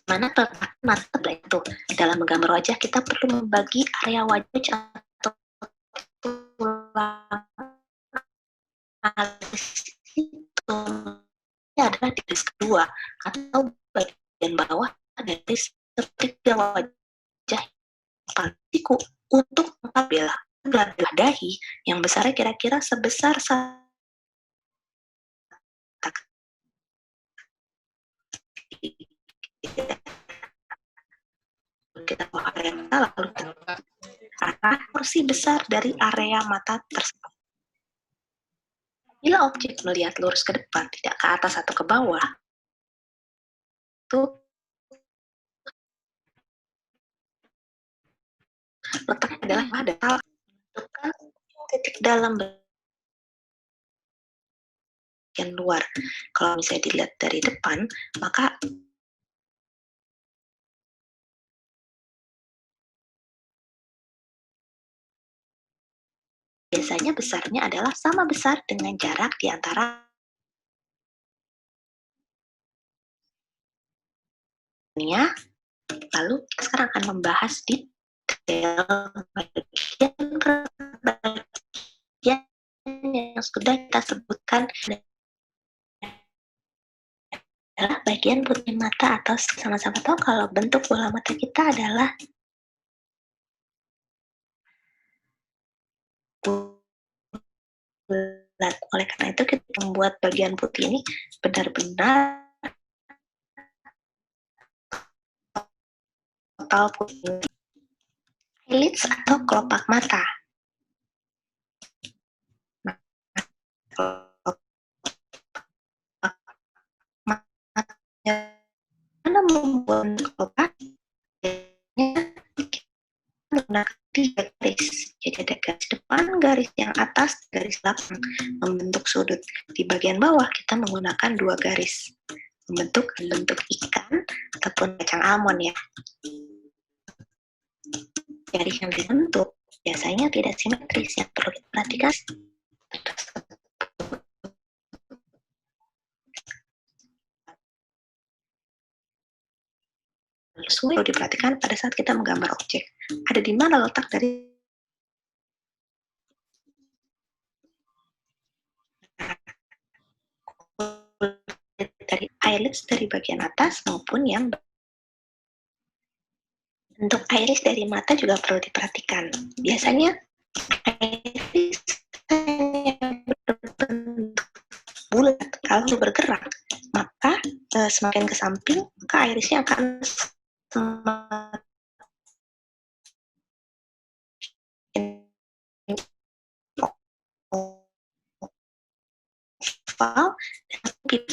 Mana peletakan mata itu? Dalam menggambar wajah kita perlu membagi area wajah atau tulang alis itu adalah di garis kedua atau bagian bawah dari segitiga wajah siku untuk mengambil belah dahi yang besarnya kira-kira sebesar kita bawa area mata lalu arah porsi besar dari area mata tersebut. Bila objek melihat lurus ke depan, tidak ke atas atau ke bawah, itu letaknya adalah pada menentukan titik dalam bagian luar. Kalau misalnya dilihat dari depan, maka biasanya besarnya adalah sama besar dengan jarak di antara nya. Lalu kita sekarang akan membahas detail bagian yang sudah kita sebutkan adalah bagian putih mata, atau sama-sama tahu kalau bentuk bola mata kita adalah bulat. Oleh karena itu kita membuat bagian putih ini benar-benar total putih. Eyelids atau kelopak mata. Karena membuat kelopak menggunakan 3 garis. Jadi ada garis depan, garis yang atas, garis belakang membentuk sudut. Di bagian bawah kita menggunakan 2 garis membentuk ikan ataupun kacang almond ya. Garis yang dibentuk biasanya tidak simetris, yang perlu diperhatikan perlu diperhatikan pada saat kita menggambar objek. Ada di mana letak dari eyelids dari bagian atas maupun yang bentuk iris dari mata juga perlu diperhatikan. Biasanya iris yang berbentuk bulat kalau bergerak, maka semakin ke samping, maka irisnya akan semakin oval dan lebih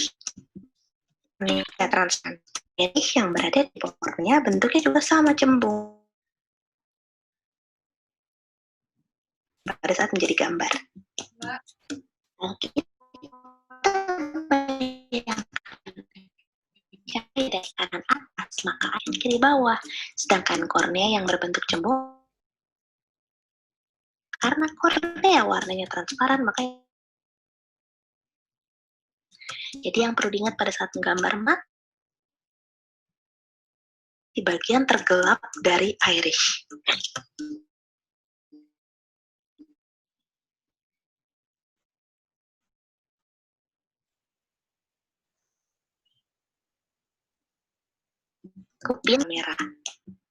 transparan. Iris yang berada di bawahnya bentuknya juga sama cembung pada saat menjadi gambar. Cahaya dari kanan atas, maka akan kiri bawah. Sedangkan kornea yang berbentuk cembung, karena kornea warnanya transparan, maka jadi yang perlu diingat pada saat menggambar mata di bagian tergelap dari iris. Kupin merah.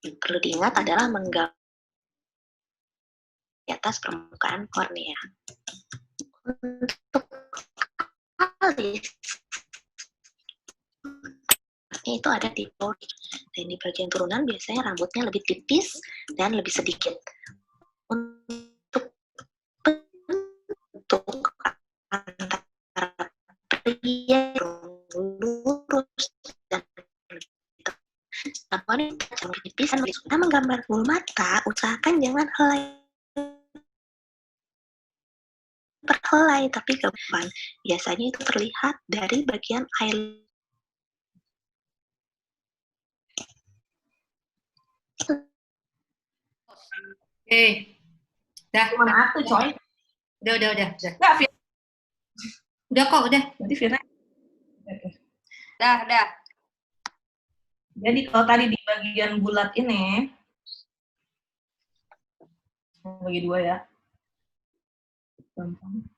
Yang perlu diingat adalah menggambar di atas permukaan kornea. Untuk alis itu ada di body, dan di bagian turunan biasanya rambutnya lebih tipis dan lebih sedikit. Untuk bentuk antara pria lurus dan wanita yang lebih tipis, dan menggambar bulu mata, usahakan jangan perhelai, tapi ke depan. Biasanya itu terlihat dari bagian eyelid. Dah. Cuma satu, coy. Udah. Enggak, Fir. Udah kok, udah. Berarti Firna. Dah. Jadi kalau tadi di bagian bulat ini, bagi 2 ya. Gampang.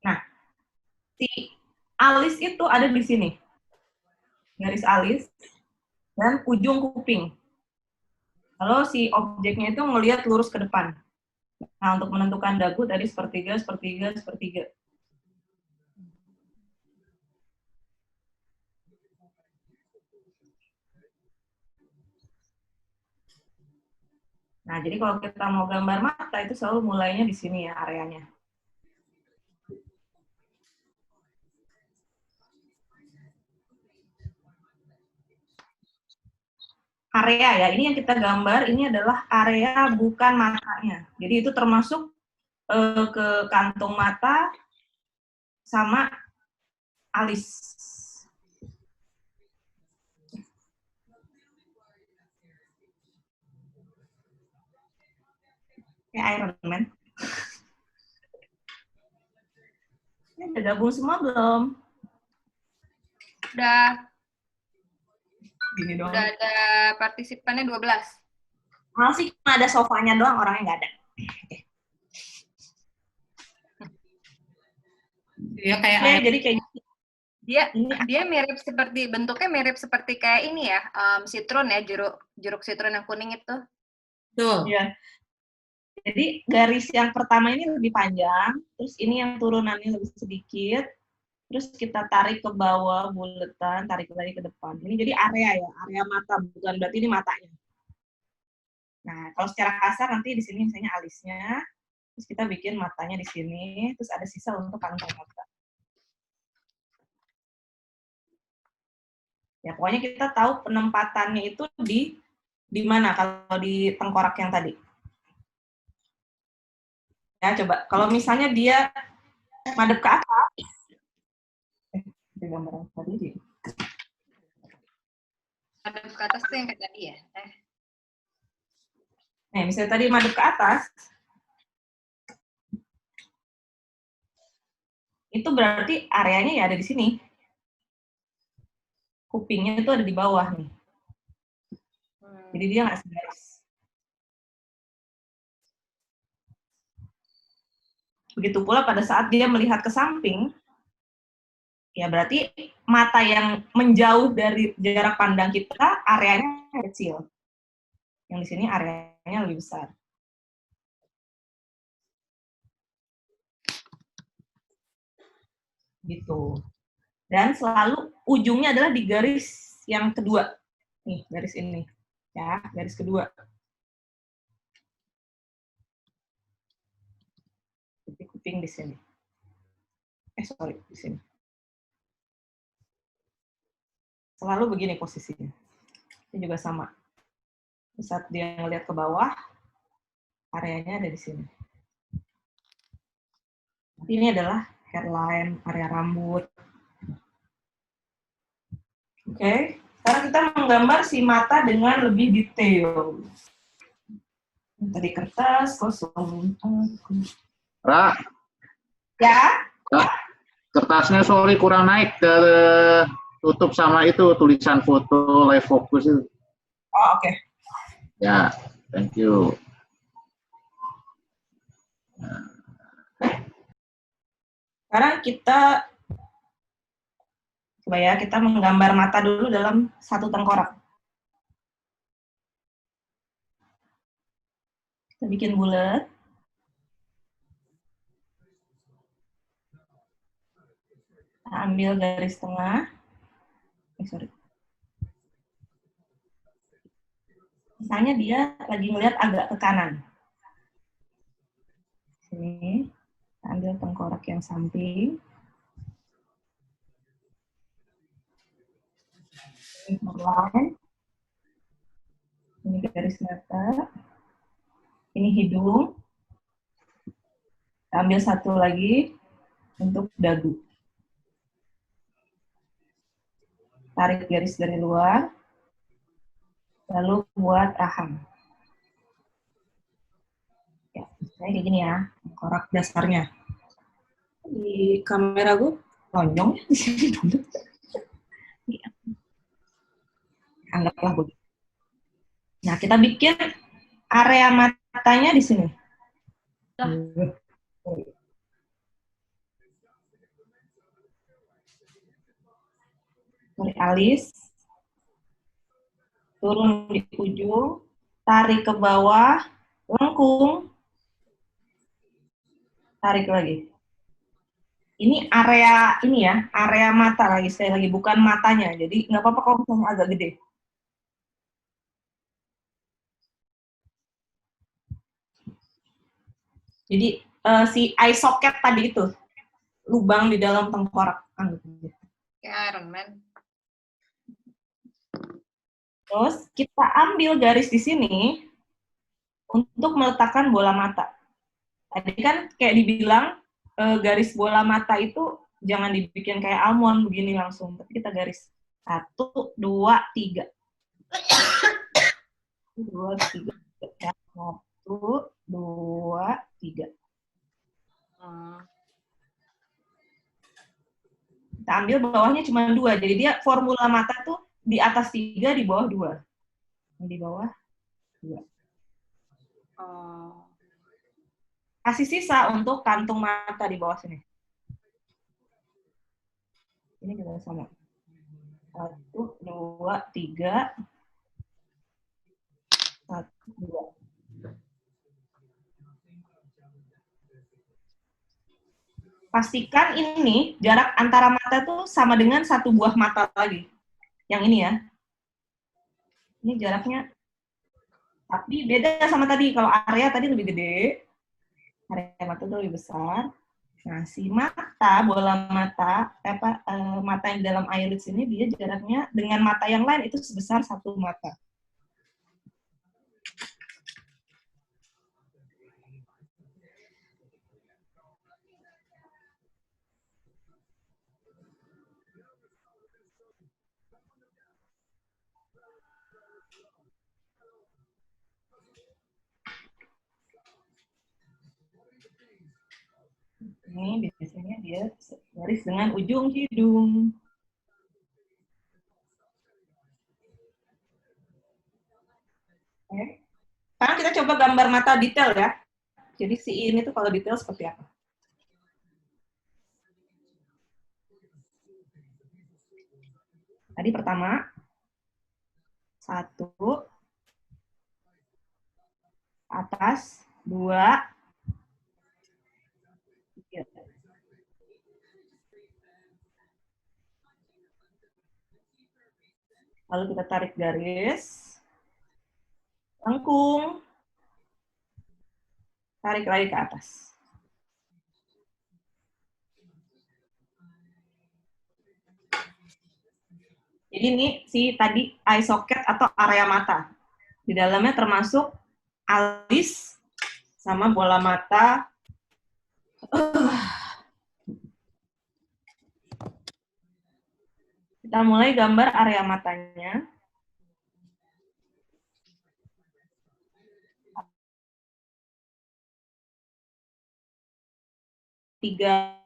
Nah, si alis itu ada di sini. Garis alis dan ujung kuping. Kalau si objeknya itu ngelihat lurus ke depan. Nah, untuk menentukan dagu tadi sepertiga, sepertiga, sepertiga. Nah, jadi kalau kita mau gambar mata itu selalu mulainya di sini ya areanya. Area ya, ini yang kita gambar ini adalah area bukan matanya. Jadi itu termasuk ke kantung mata sama alis. Kayak Iron Man. Ini udah gabung semua belum? Udah, Gini doang. udah ada partisipannya 12. Masih cuma ada sofanya doang, orangnya nggak ada. Ya kayak Oke, jadi kayak gitu. Dia mirip seperti, bentuknya mirip seperti kayak ini ya, sitron ya, jeruk sitron yang kuning itu. Betul. Iya. Jadi garis yang pertama ini lebih panjang, terus ini yang turunannya lebih sedikit, terus kita tarik ke bawah buletan, tarik lagi ke depan. Ini jadi area ya, area mata, bukan berarti ini matanya. Nah, kalau secara kasar nanti di sini misalnya alisnya, terus kita bikin matanya di sini, terus ada sisa untuk kantong mata. Ya, pokoknya kita tahu penempatannya itu di mana kalau di tengkorak yang tadi. Ya, coba. Kalau misalnya dia madep ke atas, gambaran tadi. Ada ke atas tuh yang kayak tadi ya. Nah, misalnya tadi madep ke atas, itu berarti areanya ya ada di sini. Kupingnya itu ada di bawah nih. Jadi dia nggak segaris. Begitu pula pada saat dia melihat ke samping, ya berarti mata yang menjauh dari jarak pandang kita, areanya kecil. Yang di sini areanya lebih besar. Gitu. Dan selalu ujungnya adalah di garis yang kedua. Nih, garis ini. Ya, garis kedua. Kuping di sini. Sorry, di sini. Selalu begini posisinya. Ini juga sama. Saat dia ngelihat ke bawah, areanya ada di sini. Ini adalah hairline, area rambut. Oke, sekarang kita menggambar si mata dengan lebih detail. Tadi kertas, kosong. Ra, Ya? kertasnya sorry kurang naik ke tutup sama itu tulisan foto live focus itu. Oh, oke. Ya, thank you. Sekarang kita coba ya, kita menggambar mata dulu dalam satu tengkorak. Kita bikin bulat. Kita ambil garis tengah. Sorry. Misalnya dia lagi ngelihat agak ke kanan. Sini, kita ambil tengkorak yang samping. Ini garis mata. Ini hidung. Kita ambil satu lagi untuk dagu. Tarik garis dari luar. Lalu buat rahang. Ya, saya kayak gini ya, korak dasarnya. Di kamera gue lonjong di sini. Anggaplah begitu. Nah, kita bikin area matanya di sini. Dari alis, turun di ujung, tarik ke bawah, lengkung, tarik lagi. Ini area ini ya, area mata lagi sekali lagi, bukan matanya. Jadi nggak apa-apa kalau misalnya agak gede. Jadi si eye socket tadi itu, lubang di dalam tengkorak. Kayak Iron Man. Terus kita ambil garis di sini untuk meletakkan bola mata. Tadi kan kayak dibilang garis bola mata itu jangan dibikin kayak almond begini langsung, tapi kita garis 1, 2, 3. 2, 3. 1, 2, 3. Kita ambil bawahnya cuma 2, jadi dia formula mata tuh di atas 3, di bawah 2. Di bawah 2. Kasih sisa untuk kantung mata di bawah sini. Ini juga sama. 1, 2, 3. 1, 2. Pastikan ini jarak antara mata tuh sama dengan satu buah mata lagi. Yang ini ya. Ini jaraknya. Tapi beda sama tadi. Kalau area tadi lebih gede. Area mata tuh lebih besar. Nah, si mata, bola mata, mata yang di dalam iris ini, dia jaraknya dengan mata yang lain itu sebesar satu mata. Ini biasanya dia garis dengan ujung hidung. Oke. Sekarang kita coba gambar mata detail ya. Jadi si ini tuh kalau detail seperti apa? Tadi pertama, 1, atas, 2, 3. Lalu kita tarik garis, lengkung, tarik lagi ke atas. Jadi ini si tadi eye socket atau area mata. Di dalamnya termasuk alis sama bola mata. Kita mulai gambar area matanya. 3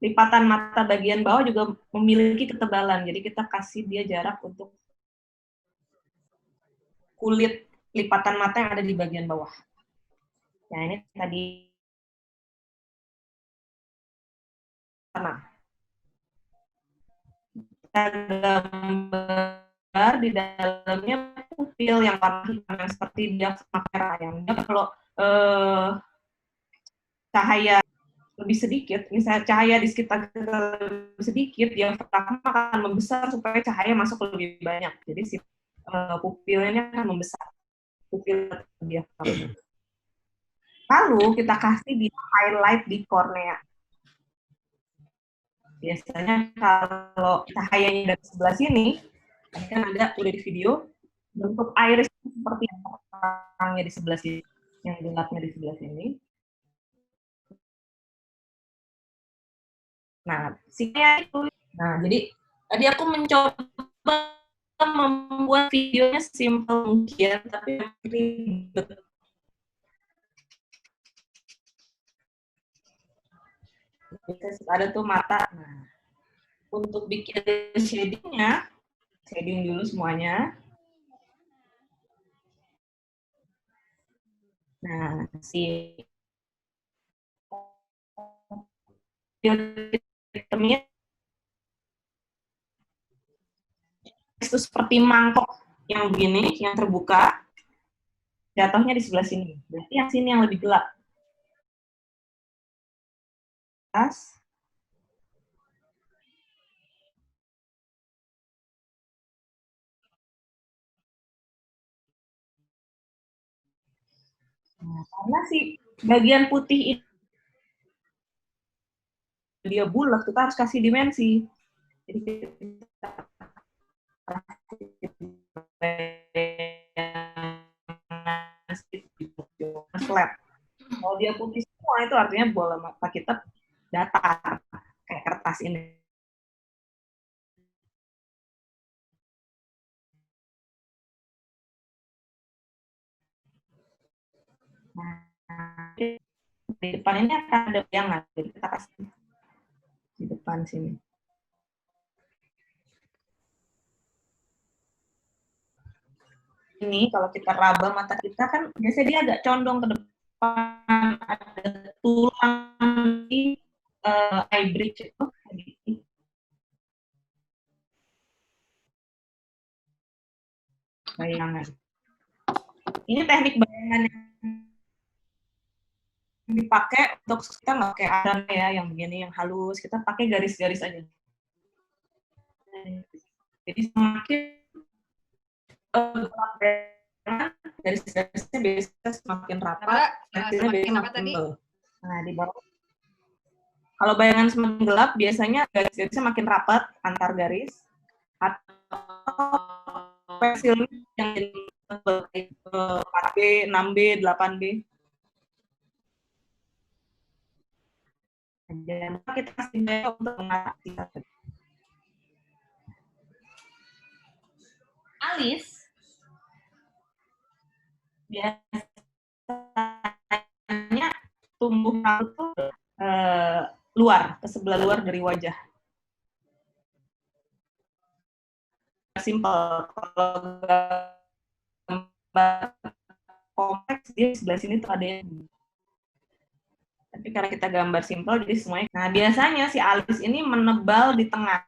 lipatan mata bagian bawah juga memiliki ketebalan. Jadi kita kasih dia jarak untuk kulit lipatan mata yang ada di bagian bawah. Nah, ini tadi. Nah, kita gambar di dalamnya pupil yang warna hitam yang seperti dia merah. Yang dia kalau cahaya lebih sedikit, misalnya cahaya di sekitar kita lebih sedikit, diafragma akan membesar supaya cahaya masuk lebih banyak. Jadi si pupilnya akan membesar. Pupil diafragma. Lalu kita kasih di highlight di kornea. Biasanya kalau cahayanya dari sebelah sini, kan ada udah di video, bentuk iris seperti yang terangnya di sebelah sini, yang gelapnya di sebelah sini. Nah, sinyalnya itu. Nah, jadi tadi aku mencoba membuat videonya simpel mungkin, tapi ribet. Ada tuh mata. Nah, untuk bikin shading-nya, shading dulu semuanya. Nah, si hitamnya itu seperti mangkok yang begini, yang terbuka, jatuhnya di sebelah sini. Berarti yang sini yang lebih gelap. Nah, karena si bagian putih itu dia bulat, kita harus kasih dimensi. Jadi kita flat. Kalau dia putih semua itu artinya bola mata kita datar kayak kertas ini. Nah, di depan ini akan ada bayangan, jadi kita kasih di depan sini. Ini kalau kita raba mata kita kan biasanya dia agak condong ke depan, ada tulang di eye bridge itu. Bayangan. Ini teknik bayangan yang dipakai untuk kita nggak kayak ada ya yang begini yang halus, kita pakai garis-garis aja. Jadi semakin gelap garis-garisnya biasanya semakin rapat, hasilnya biasanya semakin tebal. Nah, di bawah. Kalau bayangan semakin gelap, biasanya garis-garisnya makin rapat antar garis. Atau pensil yang jadi 4B, 6B, 8B. Jangan lupa kita kasih gaya untuk mengatasi. Alis biasanya tumbuh rambut luar, ke sebelah luar dari wajah. Simple. Kalau gambar kompleks, dia sebelah sini tuh ada yang. Tapi karena kita gambar simple, jadi semuanya. Nah, biasanya si alis ini menebal di tengah.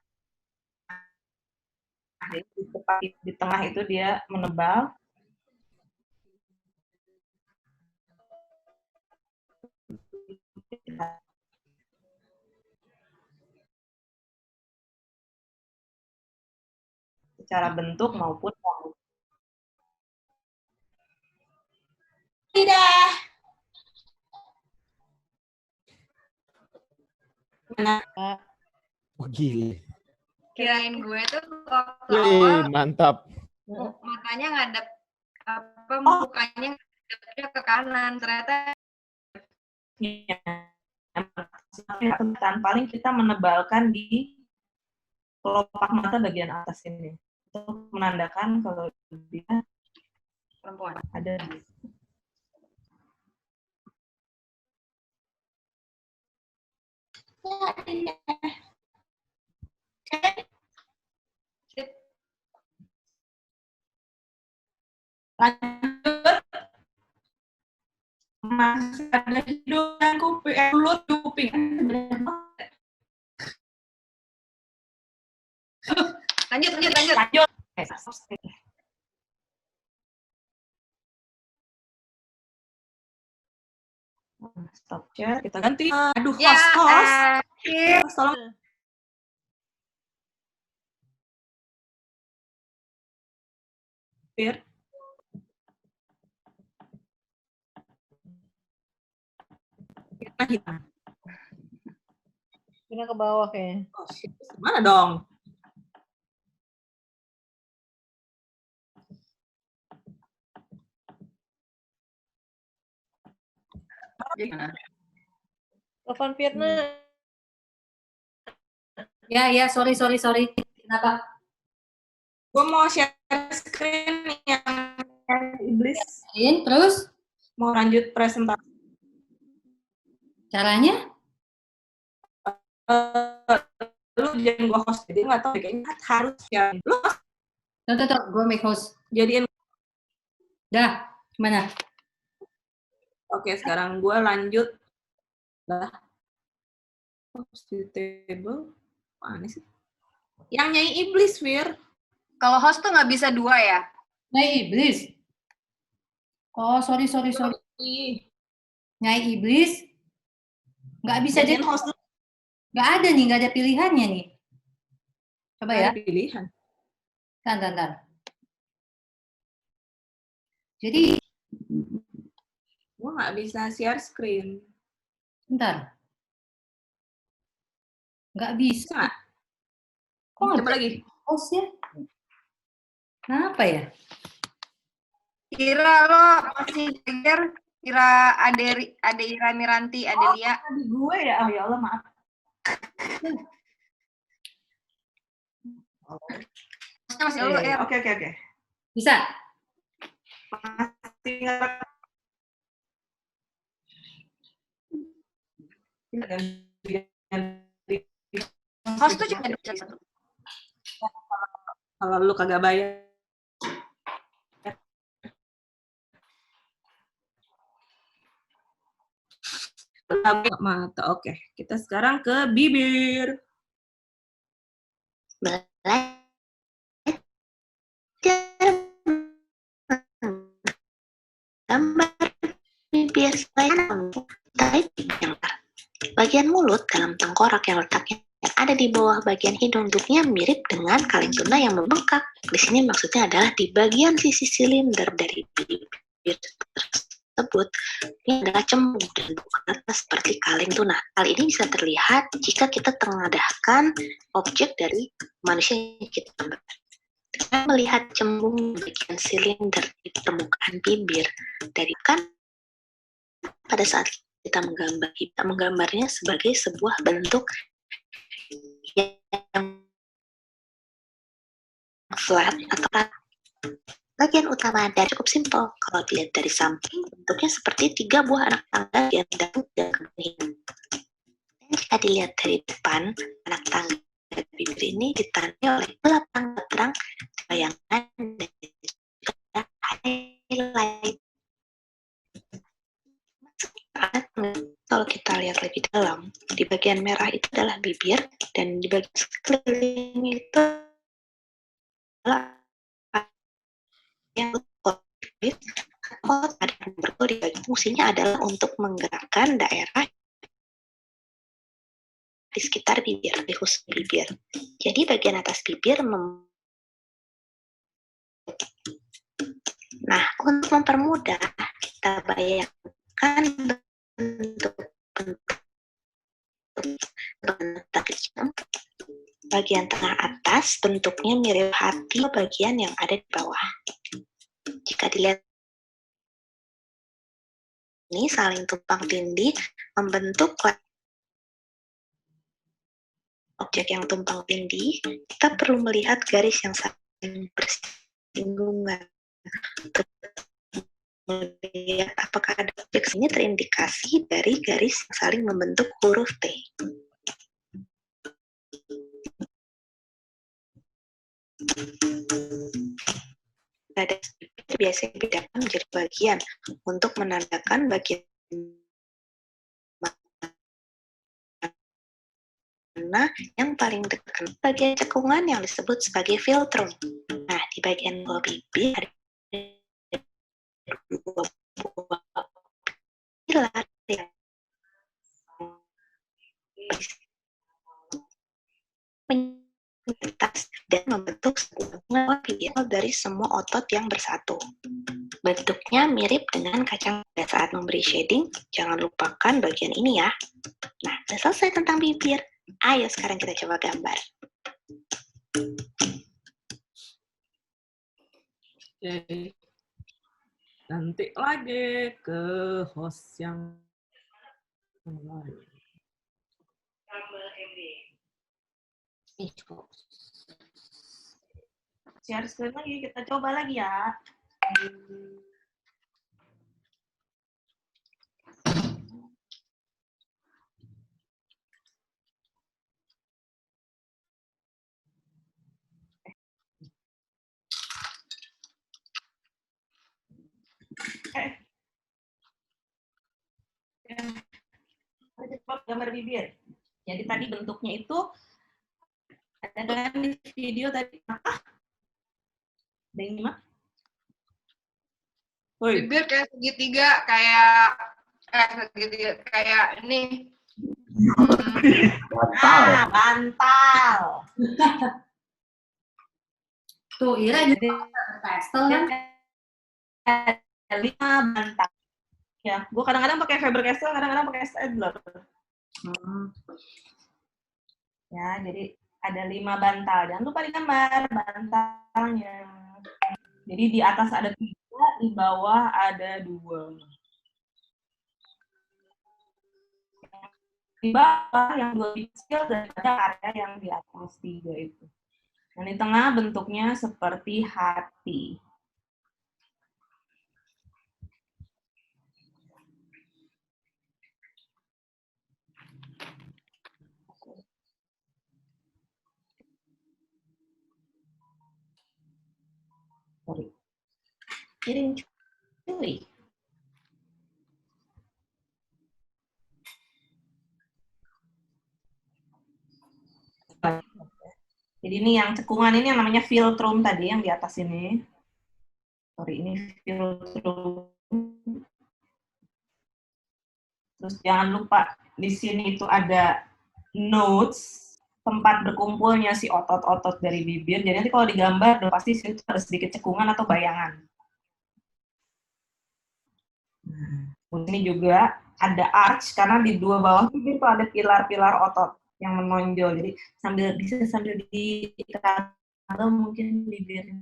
Di tengah itu dia menebal. Secara bentuk maupun form. Tidak. Wah, gile. Kirain gue tuh waktu Wih, awal mantap. matanya ngadep mukanya ngadepnya ke kanan, ternyata paling kita menebalkan di kelopak mata bagian atas ini untuk menandakan kalau dia perempuan. Ada. adanya. Lanjut. Masih ada hidung dan kuping, mulut, kuping. Lanjut. Lanjut. Stop share, kita ganti. Aduh, Ya, host. akhir. Host, tolong. Fir. Hitam. Pindah ke bawah kayaknya. Oh, shit. Mana dong? Gimana? Telepon Firna. Ya, sorry. Kenapa? Gue mau share screen yang iblis. Terus Mau lanjut presentasi. caranya? Lu jangan gue host, jadi nggak tahu kayaknya harus ya. Lu Tuh, gue make host. jadiin. Dah, gimana? Oke, sekarang gue lanjut. Lah. Host di table. Mana sih? Yang Nyai Iblis, Fir. Kalau host tuh nggak bisa 2 ya? Nyai Iblis. Oh, sorry. Nyai Iblis. Nggak bisa Jadiin jadi. host. Nggak ada nih, nggak ada pilihannya nih. Coba ya. Ada pilihan. Bentar. Jadi, Gue nggak bisa share screen. bentar. Nggak bisa. Bisa nggak? Kok nggak Coba bisa lagi. host ya? Kenapa ya? Kira lo masih belajar? Kira Ade Ira Miranti, Adelia. Tadi gue ya. Oh ya Allah, maaf. Hostnya masih lo ya? Oke. Bisa? Masih nggak. Host tuh cuma bisa 1. Kalau lu kagak bayar. Mata, oke. Kita sekarang ke bibir. Belajar gambar bibir bagian mulut dalam tengkorak yang letaknya ada di bawah bagian hidung, bentuknya mirip dengan kaleng tuna yang membengkak. Di sini maksudnya adalah di bagian sisi silinder dari bibir tersebut ini adalah cembung dan bukan atas seperti kaleng tuna. Hal ini bisa terlihat jika kita mengadahkan objek dari manusia yang kita gambar. Dengan melihat cembung bagian silinder di permukaan bibir dari kan pada saat kita menggambarnya sebagai sebuah bentuk yang flat atau bagian utama dan cukup simpel. Kalau dilihat dari samping, bentuknya seperti 3 buah anak tangga yang daun dan kemudian. Dan jika dilihat dari depan, anak tangga bibir ini ditandai oleh 8 terang bayangan dan juga highlight. Kalau kita lihat lebih dalam, di bagian merah itu adalah bibir dan di bagian sekeliling itu adalah yang ada di bagian fungsinya adalah untuk menggerakkan daerah di sekitar bibir, di khusus bibir. Jadi bagian atas bibir Nah, untuk mempermudah kita bayangkan bentuk bagian tengah atas bentuknya mirip hati, bagian yang ada di bawah. Jika dilihat ini saling tumpang tindih membentuk objek yang tumpang tindih, kita perlu melihat garis yang saling bersinggungan. Melihat apakah ada objek ini terindikasi dari garis yang saling membentuk huruf T. biasanya dibedakan menjadi bagian untuk menandakan bagian mana yang paling dekat. Bagian cekungan yang disebut sebagai filtrum. Nah, di bagian bawah bibir ada dua buah pilar yang melintas dan membentuk sebuah ideal dari semua otot yang bersatu. Bentuknya mirip dengan kacang. Dan saat memberi shading, jangan lupakan bagian ini ya. Nah, udah selesai tentang bibir. Ayo sekarang kita coba gambar. Oke. Nanti lagi ke host yang lain. Share screen lagi, kita coba lagi ya. Coba gambar bibir. Jadi tadi bentuknya itu ada kan di video tadi. Apa? Ada yang gimana? Bibir kayak segitiga, kayak segitiga kayak ini. Bantal. Tuh, Ira juga pastel kan? Ada 5 bantal. Ya, gue kadang-kadang pakai Faber-Castell, kadang-kadang pakai Staedtler. Ya, jadi ada 5 bantal. Jangan lupa digambar bantalnya. Jadi di atas ada 3, di bawah ada 2. Di bawah yang 2 kecil daripada area yang di atas 3 itu. Dan di tengah bentuknya seperti hati. Sorry. Kirim cuy. Jadi ini yang cekungan ini yang namanya filtrum tadi yang di atas ini. Sorry, ini filtrum. Terus jangan lupa di sini itu ada nodes, tempat berkumpulnya si otot-otot dari bibir. Jadi nanti kalau digambar udah pasti itu ada sedikit cekungan atau bayangan. Nah, ini juga ada arch karena di 2 bawah bibir itu ada pilar-pilar otot yang menonjol. Jadi sambil ditaruh mungkin bibirnya.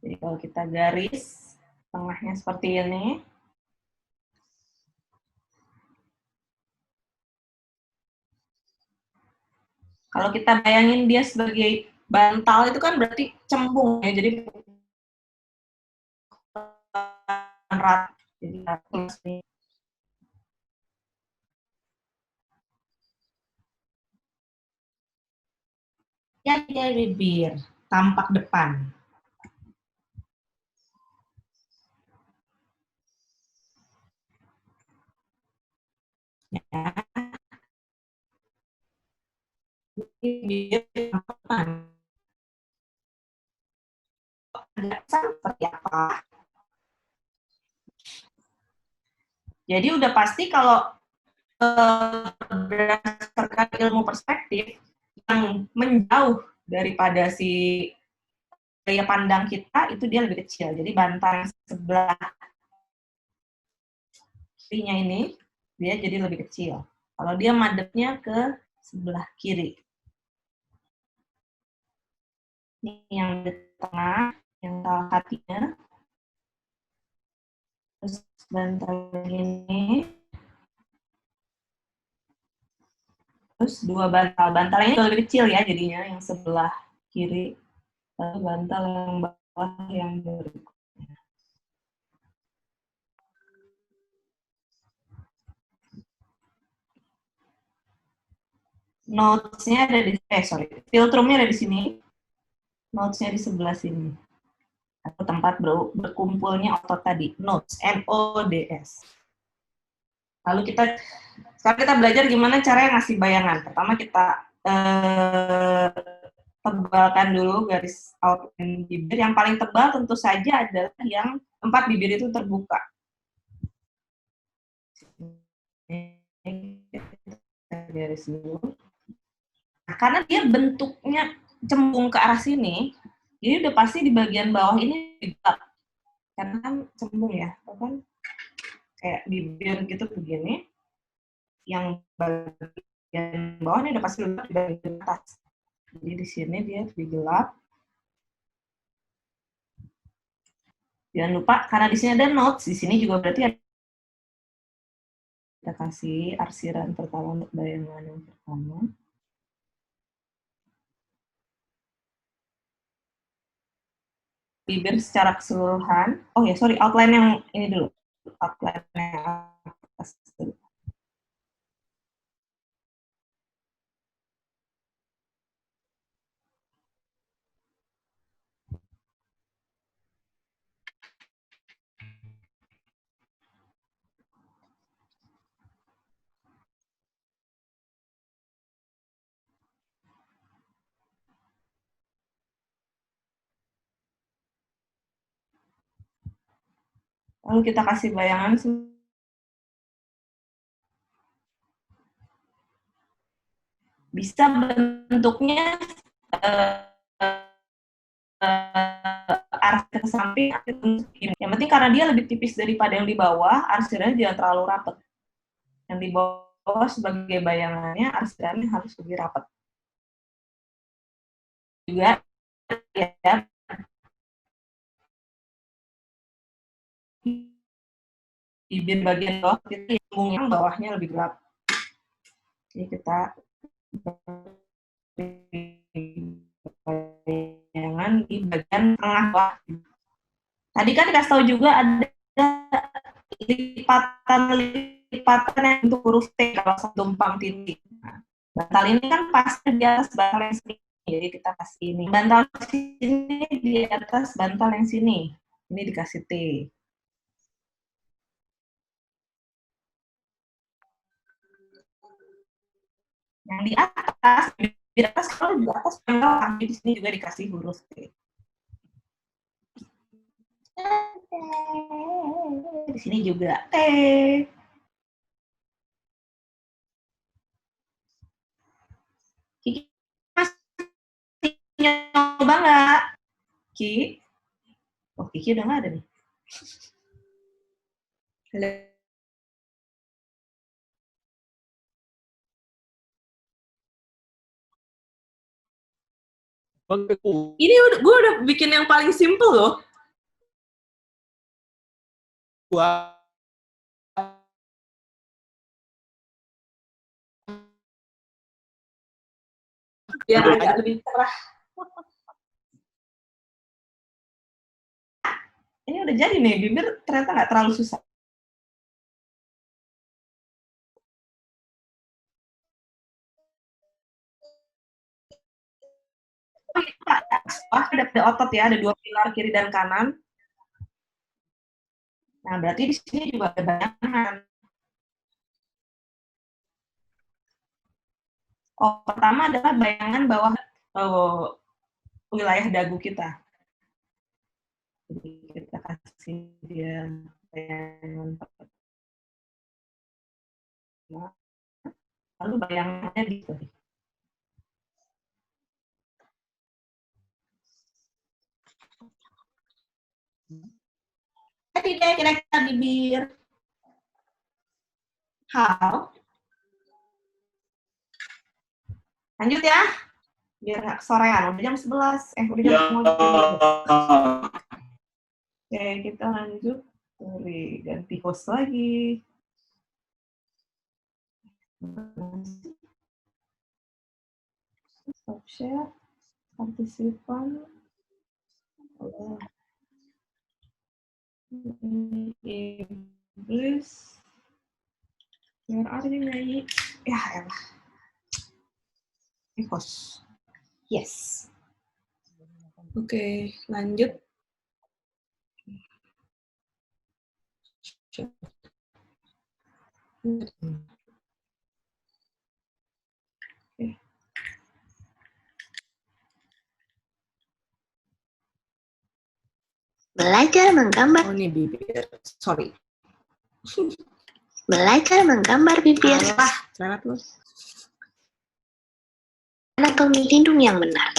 Jadi kalau kita garis tengahnya seperti ini. Kalau kita bayangin dia sebagai bantal itu kan berarti cembung ya. Jadi rata. Jadi ini. Ya, bibir tampak depan. Ya. Bibir tampak depan. Agak seperti apa? Jadi udah pasti kalau berdasarkan ilmu perspektif yang menjauh daripada si daya pandang kita itu dia lebih kecil. Jadi bantal yang sebelah kirinya ini dia jadi lebih kecil. Kalau dia madepnya ke sebelah kiri. Ini yang di tengah, yang salah hatinya. Terus bantal ini. Terus 2 bantal. Bantal ini lebih kecil ya jadinya, yang sebelah kiri. Lalu bantal yang bawah yang berikutnya. Notes-nya ada di, filtrumnya ada di sini. Notes-nya di sebelah sini. Atau tempat berkumpulnya otot tadi. Nodes, N-O-D-S. Lalu sekarang kita belajar gimana cara ngasih bayangan. Pertama kita tebalkan dulu garis outline bibir. Yang paling tebal tentu saja adalah yang tempat bibir itu terbuka. Garis dulu. Nah, karena dia bentuknya cembung ke arah sini, jadi udah pasti di bagian bawah ini gelap. Karena kan cembung ya, kan kayak bibir gitu begini. Yang bagian bawah ini udah pasti gelap di bagian atas. Jadi di sini dia lebih gelap. Jangan lupa karena di sini ada notes, di sini juga berarti ada. Kita kasih arsiran pertama untuk bayangan yang pertama. Bibir secara keseluruhan. Oh ya, sorry, outline yang ini dulu. Outline yang atas dulu. Lalu kita kasih bayangan bisa bentuknya arah ke samping. Yang penting karena dia lebih tipis daripada yang di bawah, arsirannya jangan terlalu rapat. Yang di bawah sebagai bayangannya, arsirannya harus lebih rapat. Juga ya, bibir bagian bawah itu yang bawahnya lebih gelap. Jadi kita bayangan di bagian tengah bawah. Tadi kan dikasih tahu juga ada lipatan yang untuk huruf T kalau tumpang tindih. Nah, bantal ini kan pasti di atas bantal yang sini. Jadi kita kasih ini. Bantal sini di atas bantal yang sini. Ini dikasih T. Yang di atas kalau di atas bantal di sini juga dikasih huruf T. Di sini juga T. Kiki masih nyoba nggak? Ki? Oh, Kiki udah nggak ada nih. Halo. Ini gue udah bikin yang paling simple loh. Biar agak lebih cerah. Ini udah jadi nih, bibir ternyata nggak terlalu susah. Ada otot ya, ada 2 pilar kiri dan kanan. Nah, berarti di sini juga ada bayangan. Oh, pertama adalah bayangan bawah wilayah dagu kita. Jadi kita kasih dia bayangan pertama. Lalu bayangannya di sini. Jadi deh kira-kira bibir. How? Lanjut ya. Biar nggak kesorean. Udah jam 11. Udah jam 11. Oke, kita lanjut. Sorry, ganti host lagi. Stop share. Partisipan. Iblis. Where are you, Nai? Ya elah. Host. Yes. Oke, lanjut. Belajar menggambar. Oh, ini bibir. Sorry. Belajar menggambar bibir. Salah lu. Anatomi hidung yang benar.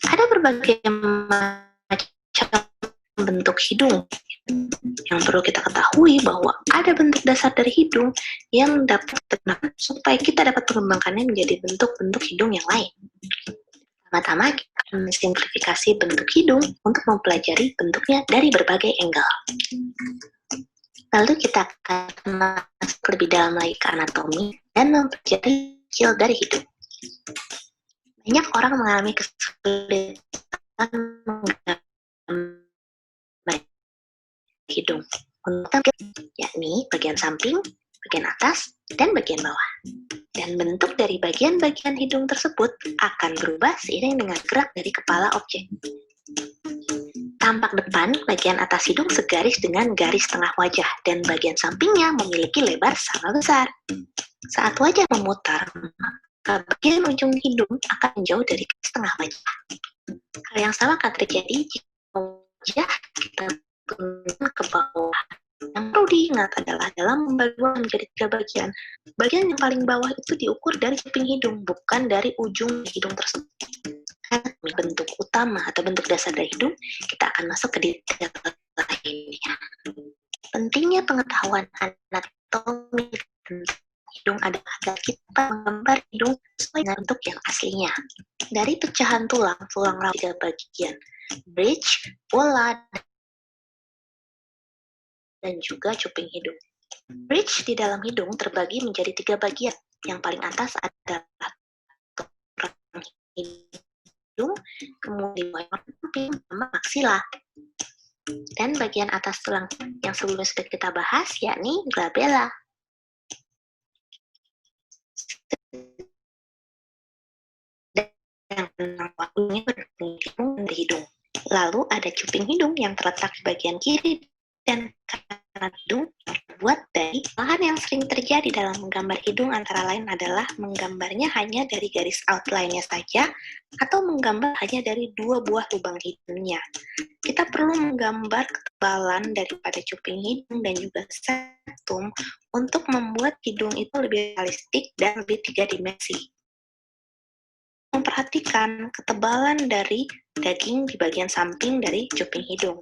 Ada berbagai macam bentuk hidung. Yang perlu kita ketahui bahwa ada bentuk dasar dari hidung yang dapat digunakan supaya kita dapat mengembangkannya menjadi bentuk-bentuk hidung yang lain. Pertama-tama kita akan mensimplifikasi bentuk hidung untuk mempelajari bentuknya dari berbagai angle. Lalu kita akan masuk lebih dalam lagi ke anatomi dan mempelajari cil dari hidung. Banyak orang mengalami kesulitan menggambar hidung, yakni bagian samping, bagian atas, dan bagian bawah. Dan bentuk dari bagian-bagian hidung tersebut akan berubah seiring dengan gerak dari kepala objek. Tampak depan, bagian atas hidung segaris dengan garis tengah wajah, dan bagian sampingnya memiliki lebar sama besar. Saat wajah memutar, maka bagian ujung hidung akan menjauh dari garis tengah wajah. Hal yang sama akan terjadi jika wajah kita turunkan ke bawah. Yang perlu diingat adalah dalam membagi menjadi 3 bagian. Bagian yang paling bawah itu diukur dari kuping hidung, bukan dari ujung hidung tersebut. Bentuk utama atau bentuk dasar dari hidung, kita akan masuk ke detail lainnya. Pentingnya pengetahuan anatomi hidung adalah agar kita menggambar hidung sesuai dengan bentuk yang aslinya. Dari pecahan tulang rawan 3 bagian, bridge, bola, dan juga cuping hidung. Bridge di dalam hidung terbagi menjadi 3 bagian. Yang paling atas adalah tulang hidung, kemudian cuping, sama maksila. Dan bagian atas tulang yang sebelumnya sudah kita bahas, yakni glabella. Dan waktunya berhubung di hidung. Lalu ada cuping hidung yang terletak di bagian kiri dan kanan hidung terbuat dari bahan yang sering terjadi dalam menggambar hidung antara lain adalah menggambarnya hanya dari garis outline-nya saja atau menggambar hanya dari 2 buah lubang hidungnya. Kita perlu menggambar ketebalan daripada cuping hidung dan juga septum untuk membuat hidung itu lebih realistik dan lebih 3 dimensi. Memperhatikan ketebalan dari daging di bagian samping dari cuping hidung.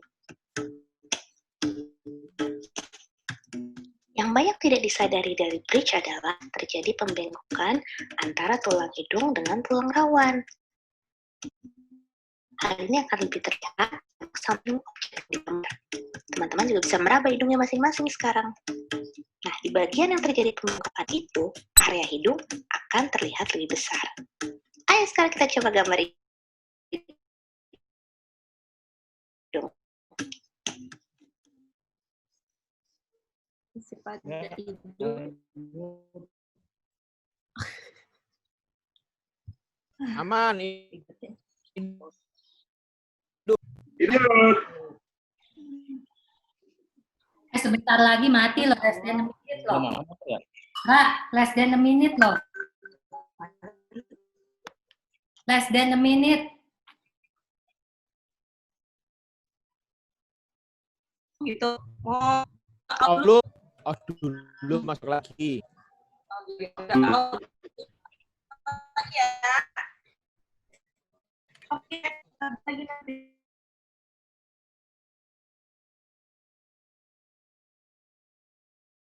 Yang banyak tidak disadari dari bridge adalah terjadi pembengokan antara tulang hidung dengan tulang rawan. Hal ini akan lebih terlihat samping objek di gambar. Teman-teman juga bisa meraba hidungnya masing-masing sekarang. Nah, di bagian yang terjadi pembengkakan itu, area hidung akan terlihat lebih besar. Ayo sekarang kita coba gambar hidung. Pada hidung. Aman. Sebentar lagi mati loh, less than a minute loh. Mbak, less than a minute loh. Less than a minute. Gitu. Oh, dulu masuk lagi. Oke, lagi nanti.